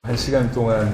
한 시간 동안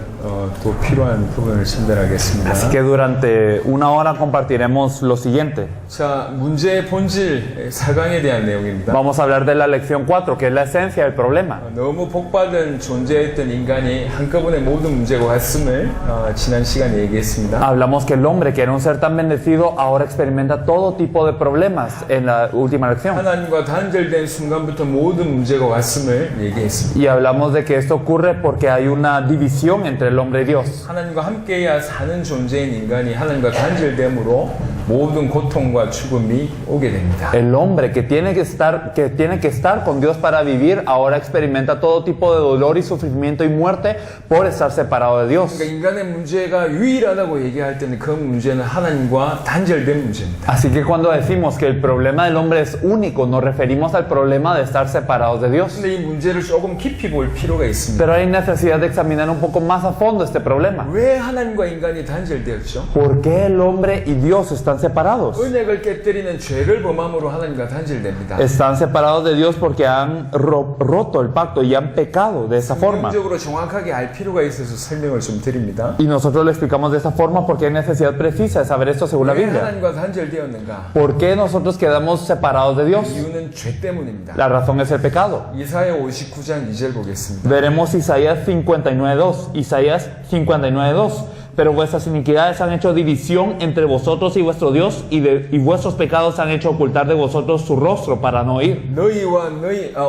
또 필요한 부분을 전달하겠습니다. Así que durante una hora compartiremos lo siguiente. 자, 문제의 본질 4강에 대한 내용입니다. Vamos a hablar de la lección 4, que es la esencia del problema. 너무 복받은 존재였던 인간이 한꺼번에 모든 문제가 왔음을 지난 시간에 얘기했습니다. Hablamos que el hombre, que era un ser tan bendecido, ahora experimenta todo tipo de problemas en la última lección. 하나님과 단절된 순간부터 모든 문제가 왔음을 얘기했습니다. Y hablamos de que esto ocurre porque hay una división entre el hombre y Dios. 하나님과 함께해야 사는 존재인 인간이 하나님과 단절됨으로 모든 고통과 죽음이 오게 됩니다. El hombre que tiene que estar con Dios para vivir, ahora experimenta todo tipo de dolor y sufrimiento y muerte por estar separado de Dios. 그러니까 인간의 문제가 유일하다고 얘기할 때는 그 문제는 하나님과 단절된 문제입니다. Así que cuando decimos que el problema del hombre es único, nos referimos al problema de estar separados de Dios. 근데 이 문제를 조금 깊이 볼 필요가 있습니다. Pero hay necesidad de examinar un poco más a fondo este problema. 왜 하나님과 인간이 단절되었죠? ¿Por qué el hombre y Dios están separados? 언약을 깨뜨리는 죄를 범함으로 하나님과 단절됩니다. Están separados de Dios porque han roto el pacto y han pecado de esa forma. 성경적으로 정확하게 알 필요가 있어서 설명을 좀 드립니다. Y nosotros lo explicamos de esa forma porque hay necesidad precisa de saber esto según la 왜 Biblia. 하나님과 단절되었는가? ¿Por qué nosotros quedamos separados de Dios? 이유는 죄 때문입니다. La razón es el pecado. 이사야 59장 2절 보겠습니다. Veremos Isaías 59:2. Isaías 59:2. Pero vuestras iniquidades han hecho división entre vosotros y vuestro Dios, y vuestros pecados han hecho ocultar de vosotros su rostro para no oír.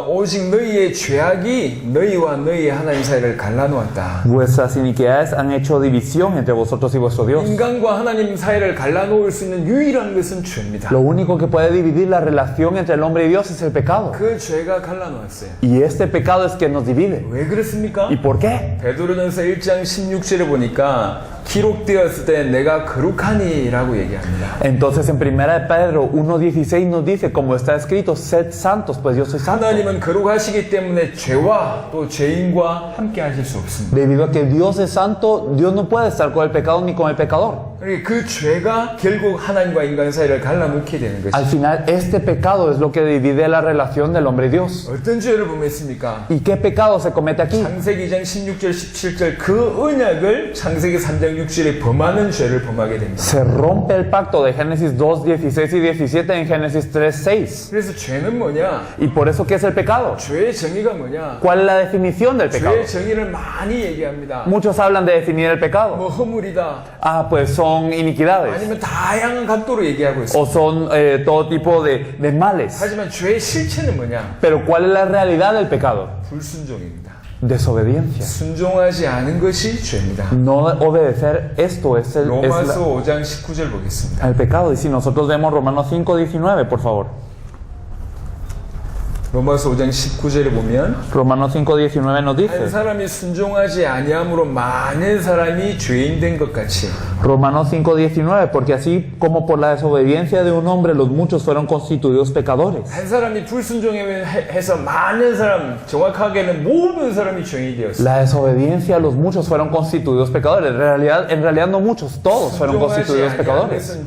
오직 너희의 죄악이 너희와 너희의 하나님 사이를 갈라놓았다. Vuestras iniquidades han hecho división entre vosotros y vuestro Dios. 인간과 하나님 사이를 갈라놓을 수 있는 유일한 것은 죄입니다. Lo único que puede dividir la relación entre el hombre y Dios es el pecado. 그 죄가 갈라놓았어요. Y este pecado es que nos divide. 왜 그렇습니까? ¿Y por qué? 베드로전서 1장 16절에 보니까 기록되었을 때 내가 거룩하니라고 얘기합니다. Entonces en 1 de Pedro 1:16 nos dice, como está escrito, sed santos, pues yo soy santo. 하나님은 거룩하시기 때문에 죄와 또 죄인과 함께 하실 수 없습니다. Debido a que Dios es santo, Dios no puede estar con el pecado ni con el pecador. 그 죄가 결국 하나님과 인간 사이를 갈라놓게 되는 Al 것이죠. final, este pecado es lo que divide la relación del hombre y Dios. 어떤 죄를 범했습니까? ¿Y qué pecado se comete aquí? 창세기 2장 16절 17절 그 언약을 창세기 3장 6절에 범하는 죄를 범하게 됩니다. Se rompe el pacto de Génesis 2, 16 y 17 en Génesis 3, 6. 그래서 죄는 뭐냐? ¿Y por eso qué es el pecado? 죄의 정의가 뭐냐? ¿Cuál es la definición del pecado? 죄의 정의를 많이 얘기합니다. Muchos hablan de definir el pecado. 뭐 허물이다. Ah, pues son iniquidades. 아니면 다양한 각도로 얘기하고 있어요. O son todo tipo de males. 하지만 죄의 실체는 뭐냐? Pero ¿cuál es la realidad del pecado? 불순종입니다. Desobediencia. 순종하지 않은 것이 죄입니다. No obedecer, esto es 로마서 5장 19절 보겠습니다. el pecado. Y si nosotros vemos Romanos 5:19, por favor. 로마서 5장 19절에 보면 Romanos 5:19 nos 한 dice. 사람이 순종하지 아니함으로 많은 사람이 죄인 된 것 같이 Romanos 5:19, porque así como por la desobediencia de un hombre los muchos fueron constituidos pecadores. 한 사람이 불순종해서 많은 사람, 정확하게는 모든 사람이 죄인이 되었어요. La desobediencia de los muchos fueron constituidos pecadores. En realidad no muchos, todos fueron constituidos pecadores.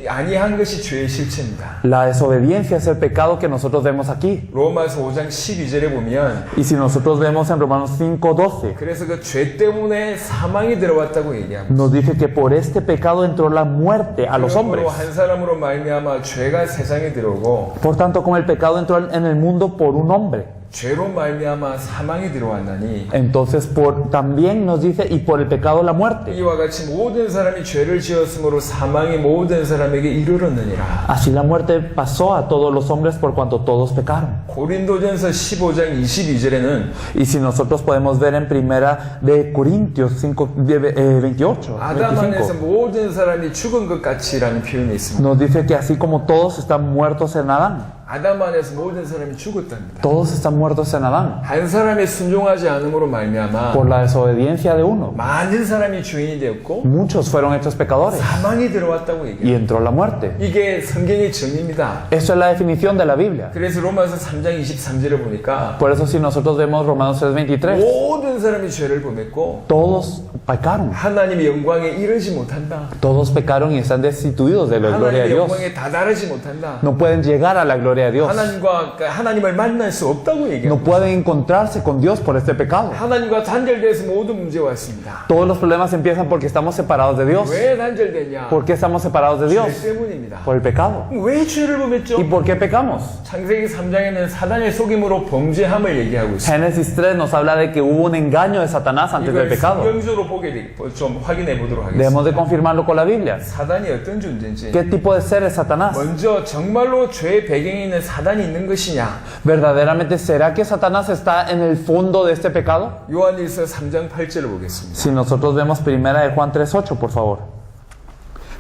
아니한 것이 죄의 실체입니다. La desobediencia es el pecado que nosotros vemos aquí. 로마서 5장 12절에 보면 Y si nosotros vemos en Romanos 5:12, 그래서 그 죄 때문에 사망이 들어왔다고 얘기합니다. nos dice que por este pecado entró la muerte a los hombres. 한 사람으로 말미암아 죄가 세상에 들어오고 Por tanto, como el pecado entró en el mundo por un hombre, 죄로 말미암아 사망이 들어왔나니 entonces también nos dice, y por el pecado la muerte. 이와 같이 모든 사람이 죄를 지었으므로 사망이 모든 사람에게 이르렀느니라. Así la muerte pasó a todos los hombres por cuanto todos pecaron. 고린도전서 15장 22절에는 Y si nosotros podemos ver en primera de Corintios 28, 아담 안에서 25, 모든 사람이 죽은 것 같이라는 표현이 있습니다. nos dice que así como todos están muertos en Adán, 아담 안에서 모든 사람이 죽었답니다. todos están muertos en Adán, 한 사람이 순종하지 않음으로 말미암아 por la desobediencia de uno. 많은 사람이 죄인이 되었고 Muchos fueron hechos pecadores 사망이 들어왔다고 얘기해요. y entró la muerte. 이게 성경의 정의입니다. Esto es la definición de la Biblia. 그래서 로마서 3장 23절에 보니까 Por eso si nosotros vemos Romanos 3:23, 모든 사람이 죄를 범했고 todos pecaron. 하나님의 영광에 이르지 못한다. Todos pecaron y están destituidos de la gloria de 하나님의 Dios. 영광에 다다르지 못한다. No pueden llegar a la gloria gloria de Dios. 하나님을 만날 수 없다고 No 얘기해요. pueden encontrarse con Dios por este pecado. 하나님과 단절돼서 모든 문제가 왔습니다. Todos los problemas empiezan porque estamos separados de Dios. 왜 단절되냐? ¿Por qué estamos separados de 죄 Dios? 때문입니다. Por el pecado. 왜 죄를 범했죠? ¿Y por qué pecamos? 창세기 3장에는 사단의 속임으로 범죄함을 얘기하고 있습니다. Génesis 3 nos habla de que hubo un engaño de Satanás antes del 이걸 pecado. 성경적으로 좀 확인해 보도록 하겠습니다. Debemos de confirmarlo con la Biblia. 사단이 어떤 존재인지. ¿Qué tipo de ser es Satanás? 먼저 정말로 죄의 배경에 있는 사단이 있는 것이냐? ¿Verdaderamente será que Satanás está en el fondo de este pecado? 요한일서 3장 8절을 보겠습니다. Si nosotros vemos Primera de Juan 3:8, por favor.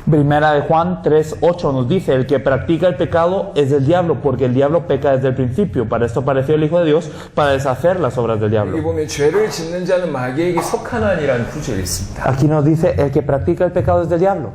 Primera de Juan 3:8 nos dice: el que practica el pecado es del diablo, porque el diablo peca desde el principio. Para esto apareció el Hijo de Dios, para deshacer las obras del 여기 diablo. 보면 죄를 짓는 자는 마귀에게 속하나니라는 구절이 있습니다. Aquí nos dice: el que practica el pecado es del diablo.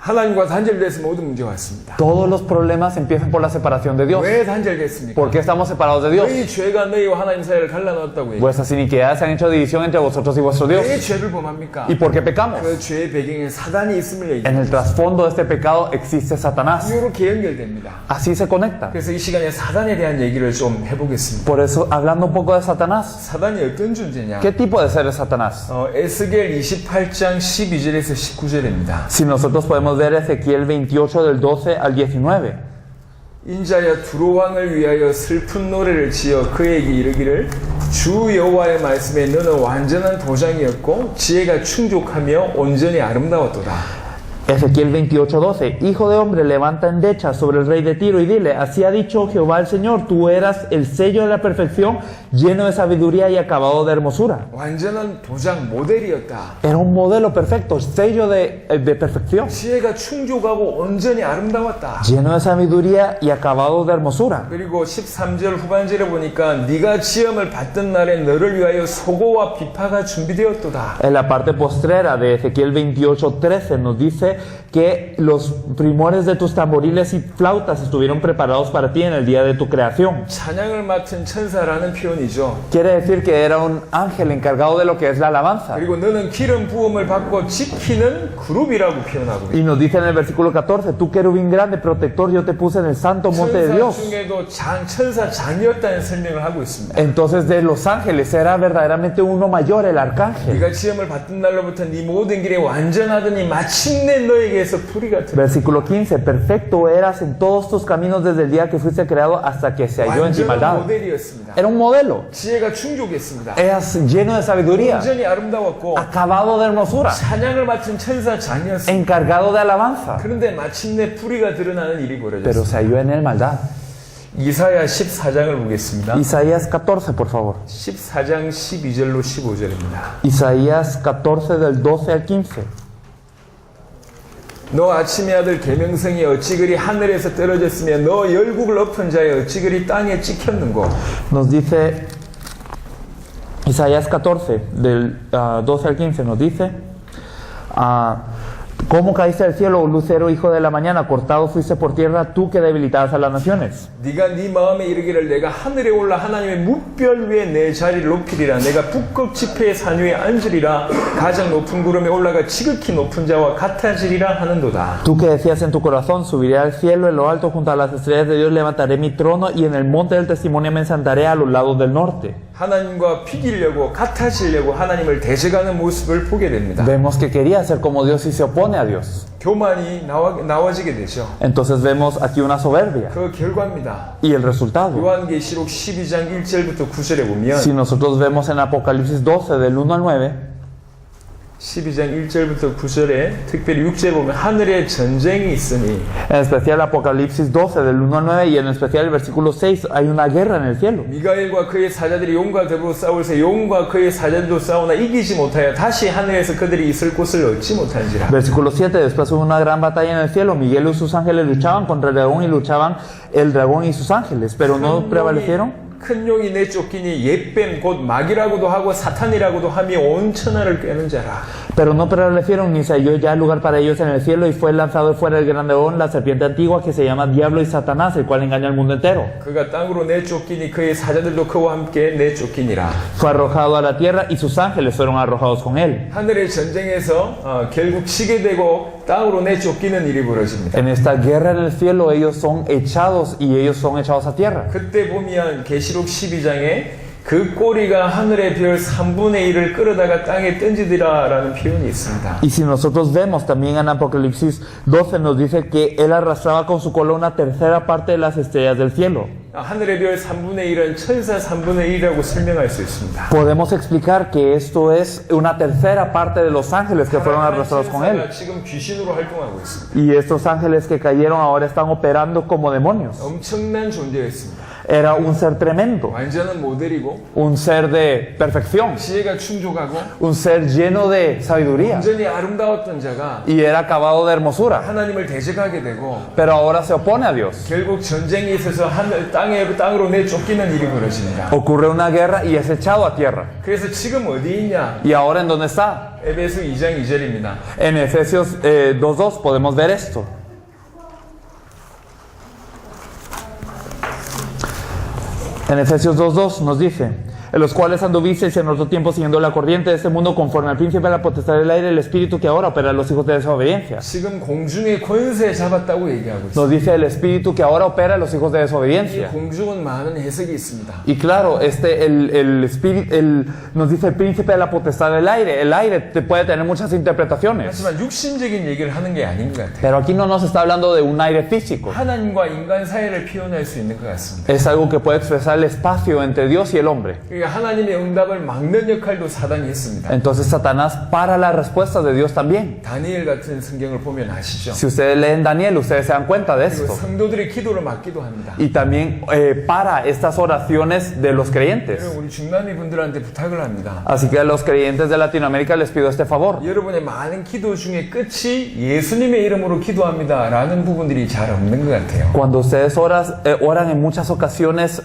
하나님과 단절돼서 모든 문제가 왔습니다. Todos los problemas empiezan por la separación de Dios. 왜 단절됐습니까? ¿Por qué estamos separados de Dios? 왜 이 죄가 너희와 하나님 사이를 갈라놓았다고 얘기해요? Vuestras iniquidades han hecho división entre vosotros y vuestro Dios. 왜 죄를 범합니까? ¿Y por qué pecamos? 그 죄의 배경에 사단이 있음을 En 얘기해요. el trasfondo de este pecado existe Satanás. 이렇게 연결됩니다. Así se conecta. 그래서 이 시간에 사단에 대한 얘기를 좀 해보겠습니다. Por eso, hablando un poco de Satanás, 사단이 어떤 존재냐? ¿qué tipo de ser es Satanás? 에스겔 28장 12절에서 19절입니다. Si nosotros podemos ver Ezequiel 28 del 12 al 19. 인자야 두로 왕을 위하여 슬픈 노래를 지어 그에게 이르기를 주 여호와의 말씀에 너는 완전한 도장이었고 지혜가 충족하며 온전히 아름다웠도다. Ezequiel 28:12. Hijo de hombre, levanta endecha sobre el rey de Tiro y dile: así ha dicho Jehová el Señor, tú eras el sello de la perfección, lleno de sabiduría y acabado de hermosura. 완전한 도장 모델이었다. Era un modelo perfecto, sello de perfección, 지혜가 충족하고 온전히 아름다웠다. lleno de sabiduría y acabado de hermosura. 그리고 13절 후반절에 보니까 네가 지음을 받던 날에 너를 위하여 소고와 비파가 준비되었도다. En la parte postrera de Ezequiel 28:13 nos dice que los primores de tus tamboriles y flautas estuvieron preparados para ti en el día de tu creación. 찬양을 맡은 천사라는 표현이죠. Quiere decir que era un ángel encargado de lo que es la alabanza. 그리고 너는 기름 부음을 받고 지키는 그룹이라고 표현하고 Y nos dice en el versículo 14: tú querubín grande, protector, yo te puse en el santo monte de 천사 Dios. 중에도 천사 장이었다는 설명을 하고 있습니다. Entonces, de los ángeles era verdaderamente uno mayor, el arcángel. 네가 지음을 받던 날로부터 네 모든 길에 완전하더니 마침내 너에게서 불이가 들어. Versículo 15: perfecto eras en todos tus caminos desde el día que fuiste creado hasta que se halló en ti 완전한 maldad. 모델이었습니다. Era un modelo. 지혜가 충족했습니다. Eras lleno de sabiduría, 온전히 아름다웠고 acabado de hermosura, 찬양을 맡은 천사 장이었습니다. encargado de alabanza. 그런데 마침내 불의가 드러나는 일이 Pero 벌어졌습니다. se halló en él maldad. 이사야 14장을 보겠습니다. Isaías 14, por favor. 14장 12절로 15절입니다. Isaías 14 del 12 al 15. 너 아침의 아들 계명성이 어찌 그리 하늘에서 떨어졌으며 너 열국을 엎은 자여 어찌 그리 땅에 찍혔는고. Nos dice Isaías 14 del 12 al 15, nos dice: ¿cómo caíste del cielo, lucero, hijo de la mañana? Cortado fuiste por tierra, tú que debilitabas a las naciones. 네가 네 마음에 이르기를 내가 하늘에 올라 하나님의 뭇별 위에 내 자리를 높이리라. 내가 북극 지폐의 산 위에 앉으리라. 가장 높은 구름에 올라가 지극히 높은 자와 같아지리라 하는도다. Tú que decías en tu corazón: subiré al cielo, en lo alto junto a las estrellas de Dios levantaré mi trono, y en el monte del testimonio me sentaré a los lados del norte. 하나님과 비기려고 같아지려고 하나님을 대적하는 모습을 보게 됩니다. Vemos que quería ser como Dios y se opone a Dios. 교만이 나와지게 되죠. Entonces vemos aquí una soberbia. 그 결과입니다. Y el resultado. 요한계시록 12장 1절부터 9절에 보면 Si nosotros vemos en Apocalipsis 12 del 1 al 9, 12장 1절부터 9절에 특별히 6절에 보면 하늘에 전쟁이 있으니 en especial Apocalipsis 12 del 1 al 9 y en especial el versículo 6, hay una guerra en el cielo. 미가엘과 그의 사자들이 용과 더불어 싸울새 용과 그의 사자들도 싸우나 이기지 못하여 다시 하늘에서 그들이 있을 곳을 얻지 못한지라. Versículo 7, después hubo una gran batalla en el cielo, Miguel y sus ángeles luchaban contra el dragón y luchaban el dragón y sus ángeles, pero no prevalecieron. 큰 용이 내쫓기니 옛뱀 곧 마귀라고도 하고 사탄이라고도 하며 온 천하를 꿰는 자라. Pero no prevalecieron ni se halló ya lugar para ellos en el cielo y fue lanzado fuera el gran león, la serpiente antigua que se llama Diablo y Satanás, el cual engaña al mundo entero. 그가 땅으로 내쫓기니 그의 사자들도 그와 함께 내쫓기니라. Fue arrojado a la tierra y sus ángeles fueron arrojados con él. 하늘의 전쟁에서 결국 치게 되고 땅으로 내쫓기는 일이 벌어집니다. En esta guerra en el cielo ellos son echados y ellos son echados a tierra. 그때 보면 계시록 12장에 그 꼬리가 하늘의 별 3분의 1을 끌어다가 땅에 던지더라라는 표현이 있습니다. Y si nosotros vemos también en Apocalipsis 12 nos dice que él arrastraba con su cola una tercera parte de las estrellas del cielo. 하늘의 별 3분의 1은 천사 3분의 1이라고 설명할 수 있습니다. Podemos explicar que esto es una tercera parte de los ángeles que fueron arrastrados con él. 지금 귀신으로 활동하고 있습니다. Y estos ángeles que cayeron ahora están operando como demonios. 엄청난 존재였습니다. Era un ser tremendo, 완전한 모델이고 un ser de perfección, 지혜가 충족하고 un ser lleno de sabiduría. 완전히 아름다웠던 자가 Y era acabado de hermosura. 하나님을 대적하게 되고 Pero ahora se opone a Dios. 결국 전쟁이 있어서 땅으로 내쫓기는 일이 벌어집니다. Ocurre una guerra y es echado a tierra. 그래서 지금 어디 있냐? ¿Y ahora en dónde está? 에베소 2장 2절입니다. En Efesios 2.2 podemos ver esto. En Efesios 2.2 nos dice: en los cuales anduvisteis en otro tiempo siguiendo la corriente de este mundo conforme al príncipe de la potestad del aire, el espíritu que ahora opera en los hijos de desobediencia. 지금 공중의 권세 잡았다고 얘기하고 있습니다. Nos dice el espíritu que ahora opera en los hijos de 이 desobediencia. 공중은 많은 해석이 있습니다. Y claro, nos dice el príncipe de la potestad del aire. El aire puede tener muchas interpretaciones. 하지만 육신적인 얘기를 하는 게 아닌 것 같아요. Pero aquí no nos está hablando de un aire físico. 하나님과 인간 사이를 표현할 수 있는 것 같습니다. Es algo que puede expresar el espacio entre Dios y el hombre. 그러니까 하나님의 응답을 막는 역할도 사단이 했습니다. Entonces Satanás para las respuestas de Dios también. 다니엘 같은 성경을 보면 아시죠? Si ustedes leen Daniel, ustedes se dan cuenta de 그리고 esto. 성도들의 기도를 막기도 합니다. Y también para estas oraciones de los creyentes. 우리 중남미 분들한테 부탁을 합니다. Así que a los creyentes de Latinoamérica les pido este favor. 여러분의 많은 기도 중에 끝이 예수님의 이름으로 기도합니다 라는 부분들이 잘 없는 것 같아요. Cuando ustedes oran en muchas ocasiones,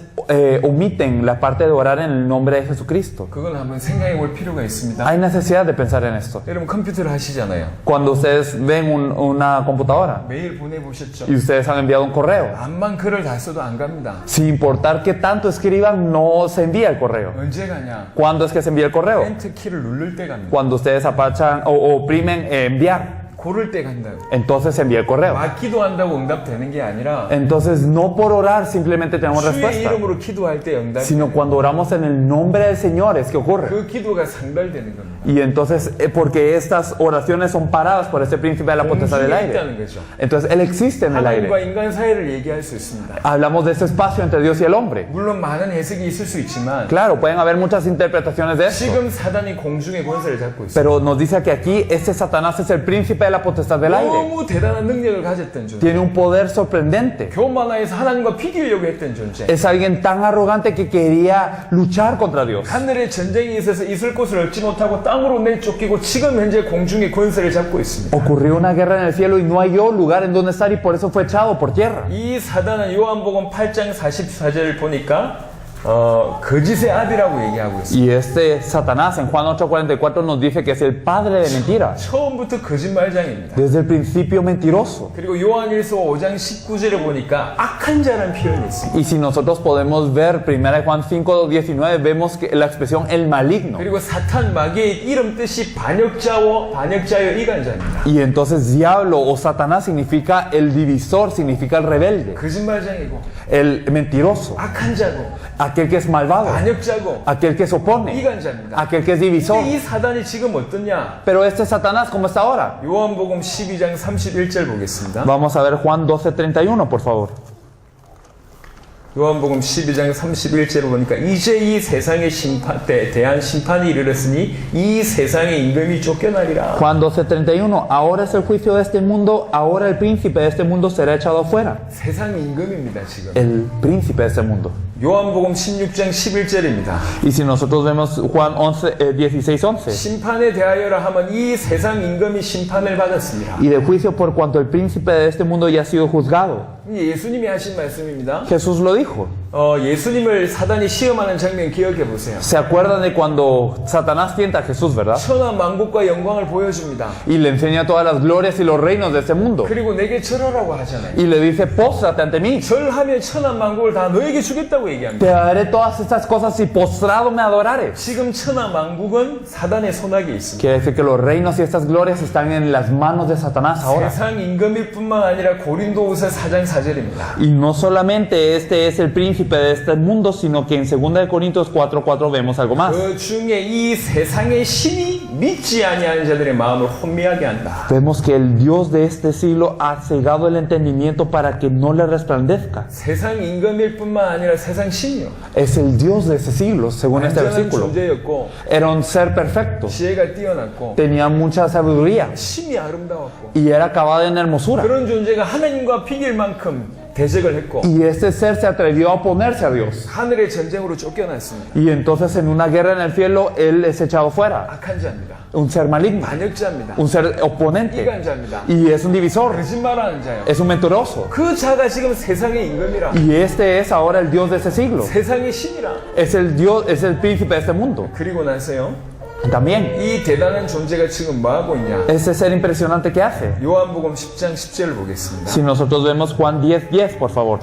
omiten la parte de orar en el nombre de Jesucristo. 그건 한번 생각해 볼 필요가 있습니다. Hay necesidad de pensar en esto. 여러분 컴퓨터를 하시잖아요. Cuando ustedes ven una computadora 메일 보내보셨죠? y ustedes han enviado un correo, 암만 글을 다 써도 안 갑니다. sin importar qué tanto escriban, no se envía el correo. 언제 가냐? ¿Cuándo es que se envía el correo? 엔터 키를 누를 때 갑니다. Cuando ustedes apachan o oprimen enviar, 고를 때 간다고. entonces se envía el correo. 막 기도한다고 응답되는 게 아니라 Entonces no por orar simplemente tenemos 주의 respuesta, 이름으로 기도할 때 응답이 sino cuando oramos en el nombre del Señor es que ocurre. 그 기도가 상달되는 겁니다. Y entonces, porque estas oraciones son paradas por este príncipe de la potestad del 공중에 aire. 있다는 거죠. Entonces él existe en el 하나님과 aire. 인간 사이를 얘기할 수 있습니다. Hablamos de este espacio entre Dios y el hombre. 물론 많은 해석이 있을 수 있지만 Claro, pueden haber muchas interpretaciones de esto. 지금 사단이 공중의 권세를 잡고 있습니다. Pero nos dice que aquí este Satanás es el príncipe de la potestad del aire. 너무 대단한 능력을 가졌던 존재. Tiene un poder sorprendente. 교만하에서 하나님과 비기려고 했던 존재. Es alguien tan arrogante que quería luchar contra Dios. 하늘에 전쟁이 있어서 있을 곳을 얻지 못하고 땅으로 내쫓기고 지금 현재 공중의 권세를 잡고 있습니다. Ocurrió una guerra en el cielo y no halló lugar en donde estar y por eso fue echado por tierra. 이 사단은 요한복음 8장 44절 보니까 거짓의 아비라고 얘기하고 있습니다. Y este Satanás en Juan 8:44 nos dice que es el padre de mentiras. 처음부터 거짓말장입니다. Desde el principio mentiroso. 그리고 요한일서 5장 19절에 보니까 악한 자라는 표현이 있습니다. Y si nosotros podemos ver 1 Juan 5:19 vemos que la expresión el maligno. 그리고 사탄 마귀의 이름 뜻이 반역자여 이간자입니다. Y entonces diablo o Satanás significa el divisor, significa el rebelde, 거짓말장이고 el mentiroso, 악한 자고 aquel que es malvado, 반역자고 aquel que se opone, 이간자입니다. aquel que es divisor. 근데 이 사단이 지금 어떠냐? Pero este Satanás, ¿cómo está ahora? 요한복음 12장 31절 보겠습니다. Vamos a ver Juan 12:31, por favor. 요한복음 12장 31절을 보니까 이제 이 세상의 대한 심판이 이르렀으니 이 세상의 임금이 쫓겨나리라. Juan 12:31, ahora es el juicio de este mundo, ahora el príncipe de este mundo será echado afuera. 세상 임금입니다 지금. El príncipe de este mundo. 요한복음 16장 11절입니다. Y si nosotros vemos Juan 16:11, 심판에 대하여라 하면 이 세상 임금이 심판을 받았습니다. y de juicio por cuanto el príncipe de este mundo ya ha sido juzgado. 예수님이 하신 말씀입니다. Jesús lo dijo. 예수님을 사단이 시험하는 장면 기억해 보세요. ¿Se acuerdan de cuando Satanás tienta a Jesús, verdad? 천한 만국과 영광을 보여줍니다. Y le enseña todas las glorias y los reinos de este mundo. 그리고 내게 절하라고 하잖아요. Y le dice, póstrate ante mí. 절하면 천한 만국을 다 너에게 주겠다고 얘기합니다. Te daré todas estas cosas si postrado me adorares. 지금 천한 만국은 사단의 손아귀에 있습니다. Quiere decir que los reinos y estas glorias están en las manos de Satanás ahora. 세상 임금일뿐만 아니라 고린도후서 4장 4절입니다. Y no solamente este es el príncipe de este mundo, sino que en 2 de Corintios 4:4 vemos algo más. 그 중에 이 세상의 신이 믿지 아니하는 자들의 마음을 혼미하게 한다. Vemos que el Dios de este siglo ha cegado el entendimiento para que no le resplandezca. 세상 임금일뿐만 아니라 세상 신이요. Es el Dios de ese siglo, según este 완전한 versículo. 존재였고 Era un ser perfecto, 지혜가 뛰어났고 tenía mucha sabiduría 심이 아름다웠고 y era acabado en hermosura. 그런 존재가 하나님과 비길 만큼 대적을 했고 Y este ser se atrevió a oponerse a Dios. 하늘의 전쟁으로 쫓겨났습니다. Y entonces en una guerra en el cielo, él es echado fuera. 악한 자입니다. Un ser maligno, 반역자입니다. un ser oponente. 이간자입니다. Y es un divisor, 거짓말하는 자요. es un mentiroso. 그 자가 지금 세상의 임금이라. Y este es ahora el Dios de ese siglo. 세상의 신이라. Es el Dios, es el príncipe de este mundo. 그리고 나서요. También, 이 대단한 존재가 지금 뭐 하고 있냐? ese ser impresionante que hace. 요한복음 10장 10절을 보겠습니다. Si nosotros vemos Juan 10:10, por favor.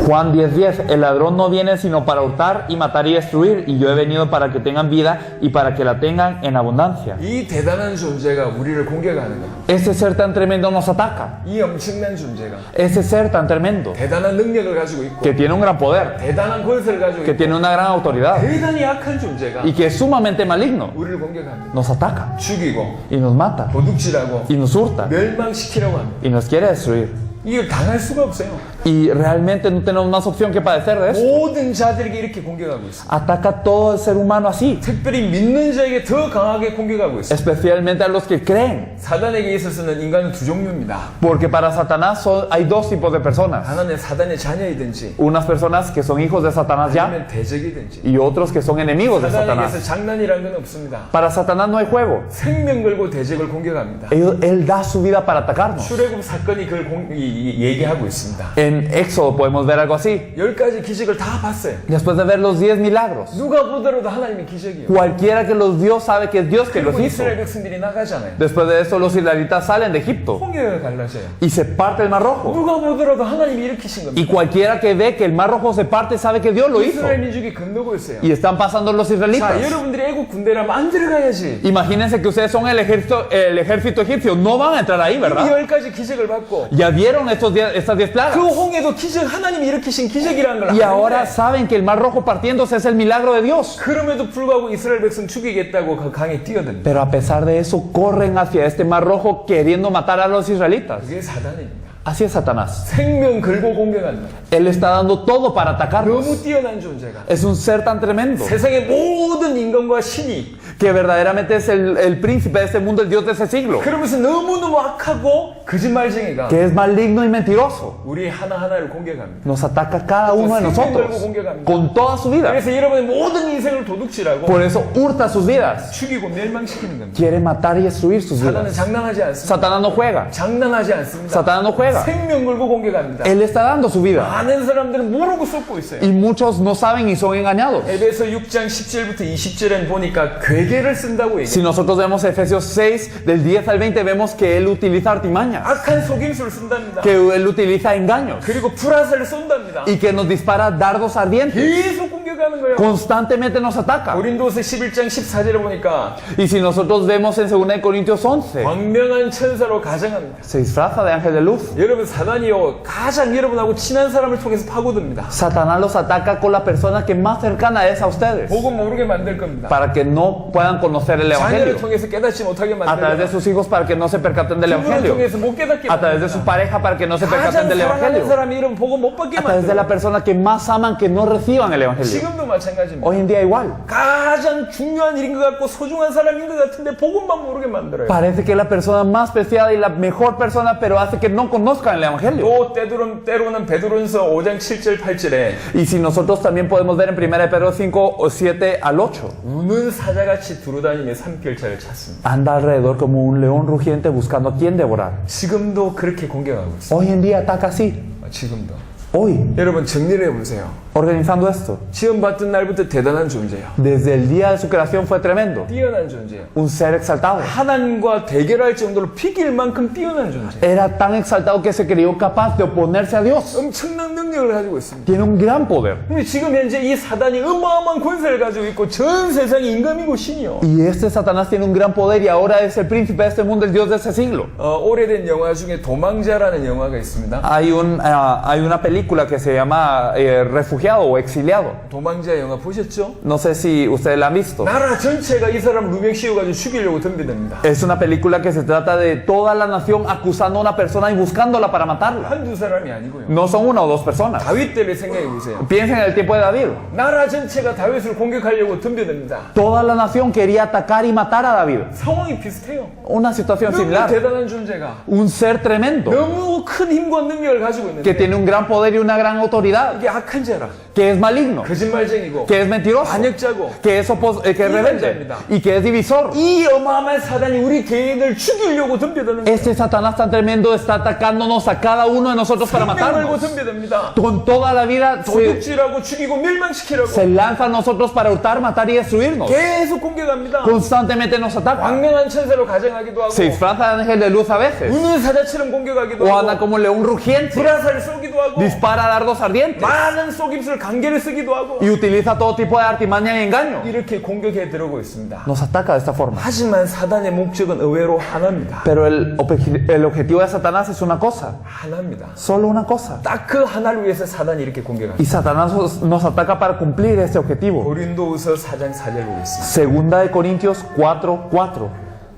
Juan 10:10, el ladrón no viene sino para hurtar y matar y destruir, y yo he venido para que tengan vida y para que la tengan en abundancia. 이 대단한 존재가 우리를 공격하는 거예요. Este ser tan tremendo nos ataca. 이 엄청난 존재가 Ese ser tan tremendo, 대단한 능력을 가지고 있고 que tiene un gran poder, 대단한 권세를 가지고 que 있고 tiene una gran autoridad, 대단히 약한 존재가 y que es sumamente maligno, 우리를 공격합니다. nos ataca 죽이고 y nos mata 도둑질하고 y nos hurta 멸망시키려고 합니다. y nos quiere destruir. 이걸 당할 수가 없어요. Y realmente no tenemos más opción que padecer de eso. 모든 자들에게 이렇게 공격하고 있습니다. Ataca a todo el ser humano así, 특별히 믿는 자에게 더 강하게 공격하고 있습니다. especialmente a los que creen. 사단에게 있어서는 인간은 두 종류입니다. Porque para Satanás hay dos tipos de personas. 하나는 사단의 자녀이든지 Unas personas que son hijos de Satanás ya 아니면 대적이든지. y otros que son enemigos de 사단에게서 Satanás. 장난이라는 건 없습니다. Para Satanás no hay juego. 생명 걸고 대적을 공격합니다. Él da su vida para atacarnos. 출애굽 사건이 그걸 얘기하고 있습니다. En Éxodo podemos ver algo así. 10가지 기적을 다 봤어요. Después de ver los 10 milagros, 누가 보더라도 하나님의 기적이에요. cualquiera que los vio sabe que es Dios que los 그리고 hizo. 이스라엘 백성들이 나가잖아요. Después de eso los israelitas salen de Egipto 홍해가 갈라져요. y se parte el mar rojo. 누가 보더라도 하나님이 일으키신 겁니다. Y cualquiera que ve que el mar rojo se parte sabe que Dios lo hizo. 이스라엘 민족이 건너고 있어요. Y están pasando los 자, israelitas. 여러분들이 애국 군대라면 안 들어가야지. Imagínense que ustedes son el ejército egipcio. No van a entrar ahí, 이 ¿verdad? 10가지 기적을 받고 Ya vieron estas 10 그 plagas. 홍해도 기적, 하나님이 일으키신 기적이라는 걸 Y ahora 아는데 saben que el mar rojo partiéndose es el milagro de Dios. 그럼에도 불구하고 이스라엘 백성 죽이겠다고 그 강에 뛰어듭니다. Pero a pesar de eso, corren hacia este mar rojo queriendo matar a los israelitas. 그게 사단입니다. Así es Satanás. 생명 걸고 공격한다. Él está dando todo para atacarnos. 너무 뛰어난 존재가 Es un ser tan tremendo 세상의 모든 인간과 신이 que verdaderamente es el príncipe de este mundo, el Dios de ese siglo, 그러면서 너무너무 악하고 거짓말쟁이가 que es maligno y mentiroso. 우리 하나하나를 공격합니다. Nos ataca cada uno de nosotros con toda su vida. 그래서 여러분의 모든 인생을 도둑질하고 Por eso hurta sus vidas. 죽이고 멸망시키는 겁니다. Quiere matar y destruir sus 사단은 vidas. 장난하지 않습니다. Satanás no juega. 장난하지 않습니다. Satanás no juega. 생명 걸고 공격합니다. Él está dando su vida. 많은 사람들은 모르고 쏟고 있어요. Y muchos no saben y son engañados. 에베소 6장 10절부터 20절엔 보니까 괴계를 쓴다고 얘기해요. Si nosotros vemos Efesios 6, del 10 al 20, vemos que él utiliza artimañas, 악한 속임수를 쓴답니다. que él utiliza engaños 그리고 불화살을 쏜답니다. y que nos dispara dardos ardientes. 계속 공격하는 거예요. Constantemente nos ataca. 고린도서 11장 14절에 보니까 Y si nosotros vemos en 2 de Corintios 11, 광명한 천사로 가정합니다. se disfraza de ángel de luz. 여러분 사단이요 가장 여러분하고 친한 사람을 통해서 파고듭니다. Satanás los ataca con la persona que más cercana es a ustedes, 복음 모르게 만들 겁니다. para que no puedan conocer el 자녀를 evangelio. 통해서 깨닫지 못하게 A través de 만들고 sus hijos para que no se percaten del 부모를 evangelio. 통해서 못 깨닫게 A través de su 만듭니다. pareja para que no se 가장 percaten del 사랑하는 evangelio. 사람이 이런 복음 못 받게 A través de 만들고 la persona que más aman que no reciban el evangelio. 지금 지금도 마찬가지입니다. Hoy en día igual. 가장 중요한 일인 것 같고 소중한 사람인 것 같은데 복음만 모르게 만들어요. Parece que es la persona más preciada y la mejor persona, pero hace que no conozcan el Evangelio. 또 때로는 베드로전서 5장 7절 8절에 Y si nosotros también podemos ver en 1 Pedro 5 o 7 al 8, 우는 사자같이 두루다니며 삼킬자를 찾습니다. anda alrededor como un león rugiente buscando a quien devorar. 지금도 그렇게 공격하고 있어요. Hoy en día ataca así. 지금도. Hoy, 여러분 정리를 해보세요. organizando esto. 지원받던 날부터 대단한 존재예요. Desde el día de su creación fue tremendo. 뛰어난 존재예요. Un ser exaltado. 하나님과 대결할 정도로 비길 만큼 뛰어난 존재. Era tan exaltado que se creyó capaz de oponerse a Dios. 엄청난 능력을 가지고 있습니다. Tiene un gran poder. 근데 지금 현재 이 사단이 어마어마한 권세를 가지고 있고 전 세상이 임금이고 신이요. Y este Satanás tiene un gran poder y ahora es el príncipe de este mundo, el Dios de este siglo. 오래된 영화 중에 도망자라는 영화가 있습니다. Hay una película que se llama Refugiado o Exiliado. 도망자 영화 보셨죠? No sé si ustedes la han visto. 나라 전체가 이 사람 누명 씌워가지고 죽이려고 덤비됩니다. Es una película que se trata de toda la nación acusando a una persona y buscándola para matarla. 한두 사람이 아니고요. No son una o dos personas. 다윗 때를 생각해 보세요. Piensen en el tiempo de David. 나라 전체가 다윗을 공격하려고 덤벼듭니다. Toda la nación quería atacar y matar a David. 상황이 비슷해요. Una situación 너무 similar. 대단한 존재가 Un ser tremendo 너무 큰 힘과 능력을 가지고 que 있는데 tiene un gran poder y una gran autoridad, 이게 악한 자라, que es maligno, 거짓말쟁이고, que es mentiroso, 반역자고, que es rebelde y que es divisor. 이 어마어마한 사단이 우리 개인을 죽이려고 덤벼드는 거예요. Este Satanás tan tremendo está atacándonos a cada uno de nosotros para 생명 걸고 matarnos. 덤벼듭니다. Con toda la vida 도둑질하고 죽이고 멸망시키려고 se lanza a nosotros para hurtar, matar y destruirnos. 계속 공격합니다. Constantemente nos ataca. 광명한 천사로 가정하기도 하고 Se disfraza de ángel de luz a veces. 우는 사자처럼 공격하기도 O anda 하고 como león rugiente. 불화살을 쏘기도 하고 Dispara dardos ardientes. 많은 속임수를 관계를 쓰기도 하고 Y utiliza todo tipo de artimaña y engaño. 이렇게 공격해 들어오고 있습니다. Nos ataca de esta forma. 하지만 사단의 목적은 의외로 하나입니다. Pero el objetivo de Satanás es una cosa. 하나입니다. Solo una cosa. 딱 그 하나를 위해서 사단이 이렇게 공격합니다. Y Satanás nos ataca para cumplir este objetivo. 고린도후서 4장 4절 보겠습니다. Segunda de Corintios 4:4.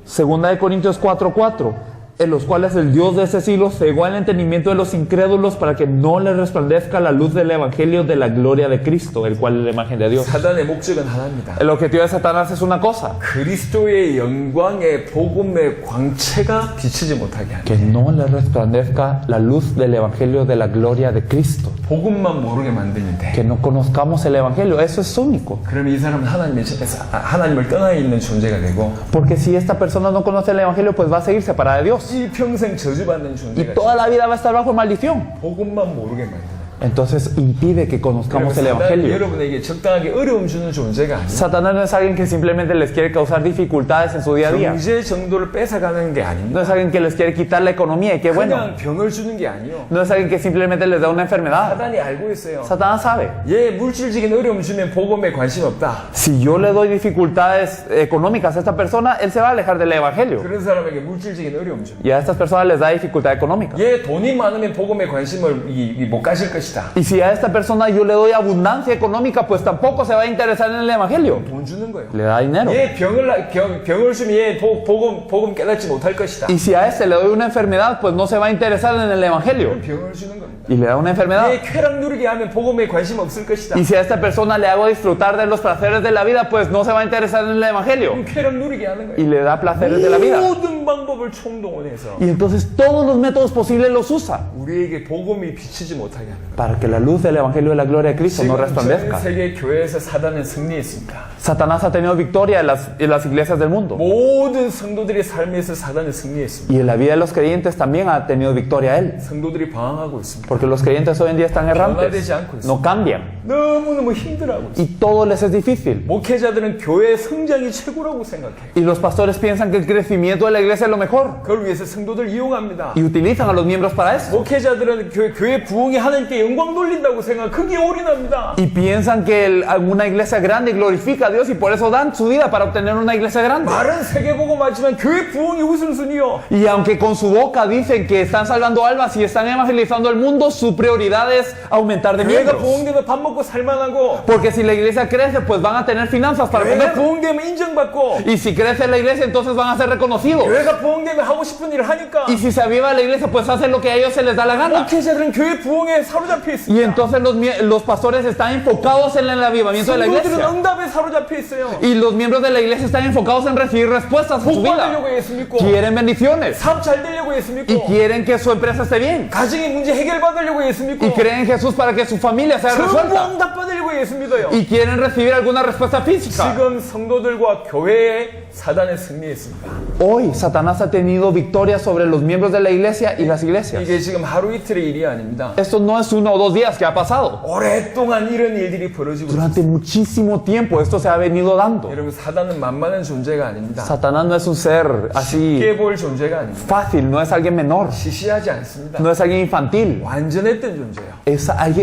Segunda de Corintios 4:4. En los cuales el Dios de ese siglo cegó el entendimiento de los incrédulos para que no les resplandezca la luz del evangelio de la gloria de Cristo, el cual es la imagen de Dios. 사단의 목적은 하나입니다. El objetivo de Satanás es una cosa: 그리스도의 영광의 복음의 광채가 비치지 못하게 하는 que no les resplandezca la luz del evangelio de la gloria de Cristo. 복음만 모르게 만드는데 Que no conozcamos el evangelio, eso es único. 그러면 이 사람은 하나님을 떠나 있는 존재가 되고 Porque si esta persona no conoce el evangelio, pues va a seguir separada de Dios. 이 평생 저주받는 Y 존재가 toda la vida va a estar bajo maldición. 복음만 모르게 만드는 Entonces impide que conozcamos el 사단이 evangelio. 여러분에게 적당하게 어려움 주는 존재가 아니에요. Satanás no es alguien que simplemente les quiere causar dificultades en su día a día. 경제 정도를 뺏어가는 게 No 아닙니다. es alguien que les quiere quitar la economía y qué bueno. 그냥 병을 주는 게 아니에요. No es alguien que simplemente les da una enfermedad. 사단이 알고 있어요. Satanás sabe. 얘 물질적인 어려움 주면 복음에 관심 없다. Si yo le doy dificultades económicas a esta persona, él se va a alejar del evangelio. 그런 사람에게 물질적인 어려움 줘. Y a estas personas les da dificultad económica. 얘 돈이 많으면 복음에 관심을 못 가질 것이다. Y si a esta persona yo le doy abundancia económica, pues tampoco se va a interesar en el evangelio. 돈 주는 거예요. Le da dinero. 얘 병을 주면 얘 복음 깨닫지 못할 것이다. Y si a este le doy una enfermedad, pues no se va a interesar en el evangelio. 병을 주는 겁니다. Y le da una enfermedad. 얘 쾌락 누리게 하면 복음에 관심 없을 것이다. Y si a esta persona le hago disfrutar de los placeres de la vida, pues no se va a interesar en el evangelio. 쾌락 누리게 하는 Y 거예요. le da placeres de la vida. 모든 방법을 총동원해서 Y entonces todos los métodos posibles los usa 우리에게 복음이 비치지 못하게 하는 거예요. para que la luz del evangelio de la gloria de Cristo no 지금 전 resplandezca. 세계 교회에서 사단은 승리했습니다. Satanás ha tenido victoria en las iglesias del mundo. 모든 성도들의 삶에서 사단은 승리했습니다. Y en la vida de los creyentes también ha tenido victoria él. 성도들이 방황하고 있습니다. Porque los creyentes hoy en día están errantes. No cambian. 너무너무 힘들어하고 있습니다. Y todo les es difícil. 목회자들은 교회의 성장이 최고라고 생각해요. Y los pastores piensan que el crecimiento de la iglesia es lo mejor. 그걸 위해서 성도들 이용합니다. Y utilizan a los miembros para eso. 목회자들은 교회 부흥이 하나님께 영광 돌린다고 생각, 그게 올인합니다. Y piensan que una iglesia grande glorifica a Dios y por eso dan su vida para obtener una iglesia grande. 말은 세계복음하지만 교회 부흥이 우선순위요. Y aunque con su boca dicen que están salvando almas y están evangelizando al mundo, su prioridad es aumentar de 교회가 miembros. 부흥되면 밥 먹고 살만하고, Porque si la iglesia crece, pues van a tener finanzas para 교회가 comer. 부흥되면 인정받고, Y si crece la iglesia, entonces van a ser reconocidos. 교회가 부흥되면 하고 싶은 일을 하니까 Y si se aviva la iglesia, pues hacen lo que a ellos se les da la gana. 목회자들은 교회 부흥에 사로잡혀 있습니다. Y entonces los pastores están enfocados en el avivamiento de la 성도들은 iglesia. 응답에 사로잡혀 있어요. Y los miembros de la iglesia están enfocados en recibir respuestas en su 복 vida. 받으려고 예수 믿고, Quieren bendiciones. 사업 잘 되려고 예수 Y 믿고, quieren que su empresa esté bien. 가정의 문제 해결받으려고 예수 믿고, Y creen en Jesús para que su familia sea 전부 resuelta. 응답 받으려고 예수 믿어요. Y quieren recibir alguna respuesta física. 지금 성도들과 교회에 사단은 승리했습니다. Hoy Satanás ha tenido victoria sobre los miembros de la iglesia y las iglesias. 이게 지금 하루 이틀의 일이 아닙니다. Esto no es 1 o 2 días que ha pasado. 오랫동안 이런 일들이 벌어지고 있습니다. Durante muchísimo tiempo esto se ha venido dando. 여러분, 사단은 만만한 존재가 아닙니다. Satanás no es un ser así 쉽게 볼 존재가 아닙니다. fácil, no es alguien menor, 시시하지 않습니다. no es alguien infantil. 완전했던 존재예요.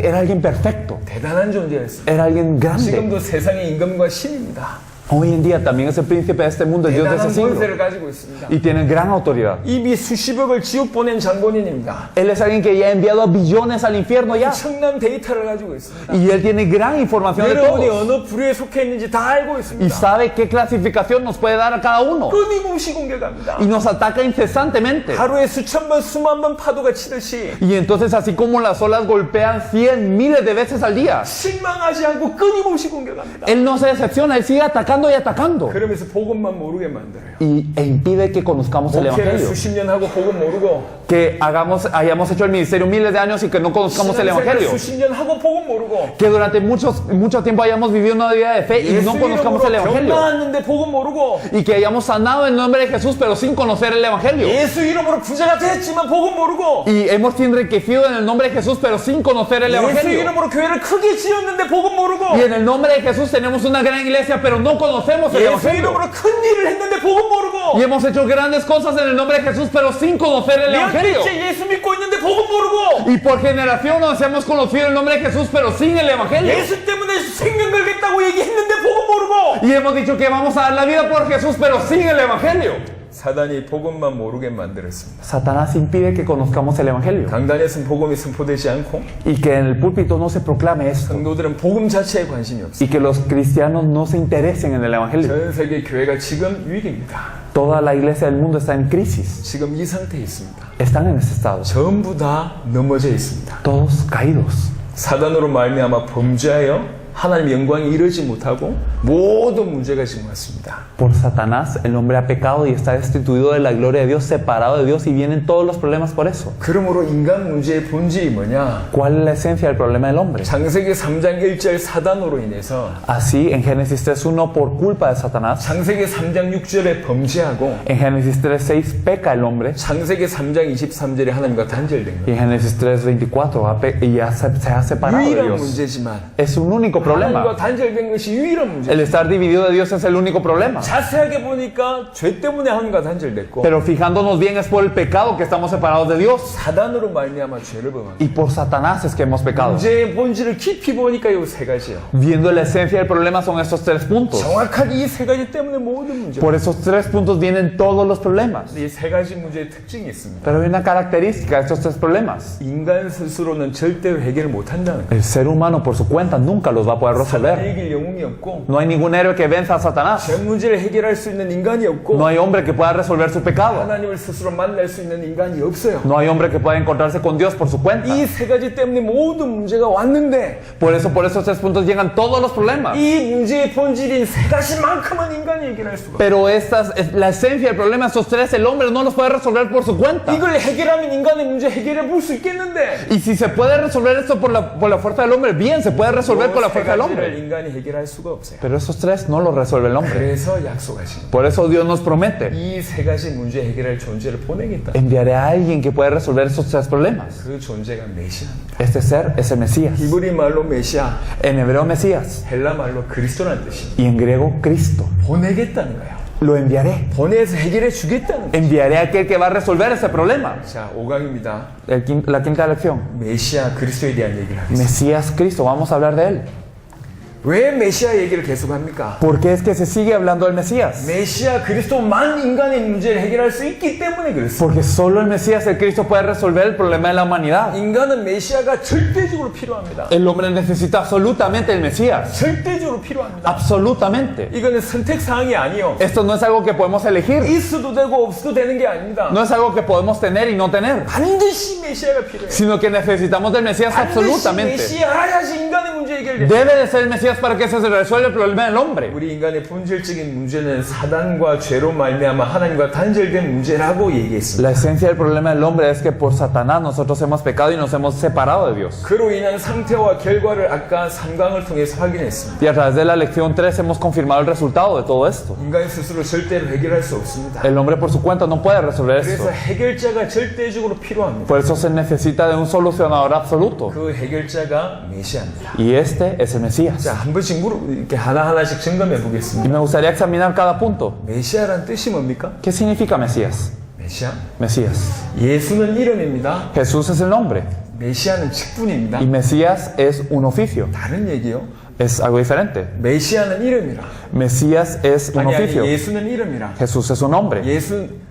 Era alguien perfecto, 대단한 존재였어요. era alguien grande. 지금도 세상의 임금과 신입니다. Hoy en día también es el príncipe de este mundo, el Dios de 대단한 ese siglo. 권세를 가지고 있습니다. Y tiene gran autoridad. 이미 수십억을 지옥 보낸 장본인입니다. Él es alguien que ya ha enviado a billones al infierno ya. 엄청난 데이터를 가지고 있습니다. Y él tiene gran información de 여러분이 todos. 어느 부류에 속해 있는지 다 알고 Y 있습니다. sabe qué clasificación nos puede dar a cada uno. 끊임없이 공격합니다. Y nos ataca incesantemente. 하루에 수천 번, 수만 번 파도가 치듯이 Y entonces así como las olas golpean 100 miles de veces al día, 실망하지 않고 끊임없이 공격합니다. él no se decepciona, él sigue atacando y atacando. 그러면서 복음만 모르게 만들어요. E impide que conozcamos el 목회를 Evangelio. 수십 년 하고 복음 모르고, Que hayamos hecho el ministerio miles de años y que no conozcamos el 신앙생활 Evangelio. 수십 년 하고 복음 모르고, Que durante mucho tiempo hayamos vivido una vida de fe y no 예수 conozcamos el 이름으로 병 Evangelio. 나았는데 복음 모르고, Y que hayamos sanado en nombre de Jesús pero sin conocer el Evangelio. 예수 이름으로 부자가 됐지만 복음 모르고, Y hemos sido enriquecidos en el nombre de Jesús pero sin conocer el 예수 Evangelio. 이름으로 교회를 크게 지었는데 복음 모르고, Y en el nombre de Jesús tenemos una gran iglesia pero no conocemos el 예수 Evangelio. 이름으로 큰 일을 했는데 복음 모르고, Y hemos hecho grandes cosas en el nombre de Jesús pero sin conocer el Evangelio. 몇백째 예수 믿고 있는데 복음 모르고, Y por generación nos hemos conocido el nombre de Jesús pero sin el Evangelio. 예수 때문에 생명 걸겠다고 얘기했는데 복음 모르고, Y hemos dicho que vamos a dar la vida por Jesús pero sin el Evangelio. 사단이 복음만 모르게 만들었습니다. Satanás impide que conozcamos el Evangelio. 강단에서는 복음이 선포되지 않고, Y que en el púlpito no se proclame esto. 성도들은 복음 자체에 관심이 없어요. Y que los cristianos no se interesen en el Evangelio. 전 세계 교회가 지금 위기입니다. Toda la iglesia del mundo está en crisis. 지금 이 상태에 있습니다. Están en ese estado. 전부 다 넘어져 있습니다. Todos caídos. 사단으로 말미암아 범죄하여 하나님 영광이 이르지 못하고 모든 문제가 지금 왔습니다. Por Satanás el hombre ha pecado y está destituido de la gloria de Dios, separado de Dios y vienen todos los problemas por eso. 그러므로 인간 문제의 본질이 뭐냐? ¿Cuál es la esencia del problema del hombre? 창세기 3장 1절 사단으로 인해서, Así en Génesis 3.1 por culpa de Satanás, 창세기 3장 6절에 범죄하고, en Génesis 3.6 peca el hombre 창세기 3장 23절에 하나님과 단절된 y 거예요. en Génesis 3.24 y ya se ha separado de 유일한 Dios. 문제지만 Es un único problema. 하나님과 단절된 것이 유일한 문제. El estar dividido de Dios es el único problema. 자세하게 보니까 죄 때문에 하나님과 단절됐고, Pero fijándonos bien es por el pecado que estamos separados de Dios. 사단으로 말미암아 죄를 범한 거예요. Y por Satanás es que hemos pecado. 문제의 본질을 깊이 보니까 이 세 가지요. Viendo la esencia del problema son estos 3 puntos. 정확하게 이 세 가지 때문에 모든 문제. Por esos 3 puntos vienen todos los problemas. 이 세 가지 문제의 특징이 있습니다. Pero hay una característica de estos 3 problemas. 인간 스스로는 절대로 해결을 못 한다는 거예요. El ser humano por su cuenta nunca los va a poder 사단에 resolver. 이길 영웅이 없고, No hay ningún héroe que venza a Satanás. 죄 문제를 해결할 수 있는 인간이 없고, No hay hombre que pueda resolver su pecado. 하나님을 스스로 만날 수 있는 인간이 없어요. No hay hombre que pueda encontrarse con Dios por su cuenta. 이 세 가지 때문에 모든 문제가 왔는데, Por esos 3 puntos llegan todos los problemas. 이 문제의 본질인 세 가지만큼은 인간이 해결할 수가 없어요. Pero la esencia del problema, estos 3, el hombre no los puede resolver por su cuenta. 이걸 해결하면 인간의 문제 해결해 볼 수 있겠는데, Y si se puede resolver esto por la fuerza del hombre, bien, se puede resolver por la 세 fuerza del 가지를 hombre. 인간이 해결할 수가 없어요. Pero esos 3 no los resuelve el hombre. 그래서 약속하신 거예요. Por eso Dios nos promete: 이 세 가지 문제 해결할 존재를 보내겠다. enviaré a alguien que puede resolver esos 3 problemas. 그 존재가 메시아입니다. Este ser es el Mesías. 히브리 말로 메시아, En hebreo Mesías 헬라 말로 그리스도라는 뜻입니다. y en griego Cristo. 보내겠다는 거예요. Lo enviaré. 보내서 해결해 주겠다는 거예요. Enviaré a aquel que va a resolver ese problema. 자, 5강입니다. La quinta lección. 메시아 그리스도에 대한 얘기를 하겠습니다. Mesías Cristo, vamos a hablar de él. 왜 메시아 얘기를 계속합니까? ¿Por qué es que se sigue hablando del Mesías? 메시아 그리스도만 인간의 문제를 해결할 수 있기 때문에 그렇습니다. Porque solo el Mesías, el Cristo, puede resolver el problema de la humanidad. 인간은 메시아가 절대적으로 필요합니다. El hombre necesita absolutamente el Mesías. 절대적으로 필요합니다. Absolutamente. 이거는 선택 사항이 아니요. Esto no es algo que podemos elegir. 있어도 되고 없어도 되는 게 아닙니다. No es algo que podemos tener y no tener. 반드시 메시아가 필요해요. Sino que necesitamos del Mesías 반드시 absolutamente. 메시아야지 인간의 문제 해결돼. Debe de ser el Mesías para que se resuelva el problema del hombre. 우리 인간의 본질적인 문제는 사단과 죄로 말미암아 하나님과 단절된 문제라고 얘기했습니다. La esencia del problema del hombre es que por Satanás nosotros hemos pecado y nos hemos separado de Dios. 그로 인한 상태와 결과를 아까 3강을 통해서 확인했습니다. Y a través de la lección 3 hemos confirmado el resultado de todo esto. 인간 스스로 절대로 해결할 수 없습니다. El hombre por su cuenta no puede resolver esto. 그래서 해결자가 절대적으로 필요합니다. Por eso se necesita de un solucionador absoluto. 그 해결자가 메시아입니다. Y este es el Mesías. 자, 한 번씩 이렇게 하나하나씩 점검해 Y 보겠습니다. me gustaría examinar cada punto. 메시아란 뜻이 뭡니까? ¿Qué significa Mesías? 메시아? Mesías. 예수는 이름입니다. Jesús es el nombre. 메시아는 직분입니다. Y Mesías es un oficio. 다른 얘기요. Es algo diferente. 메시아는 이름이라. Mesías es un 아니, oficio. 예수는 이름이라. Jesús es un nombre.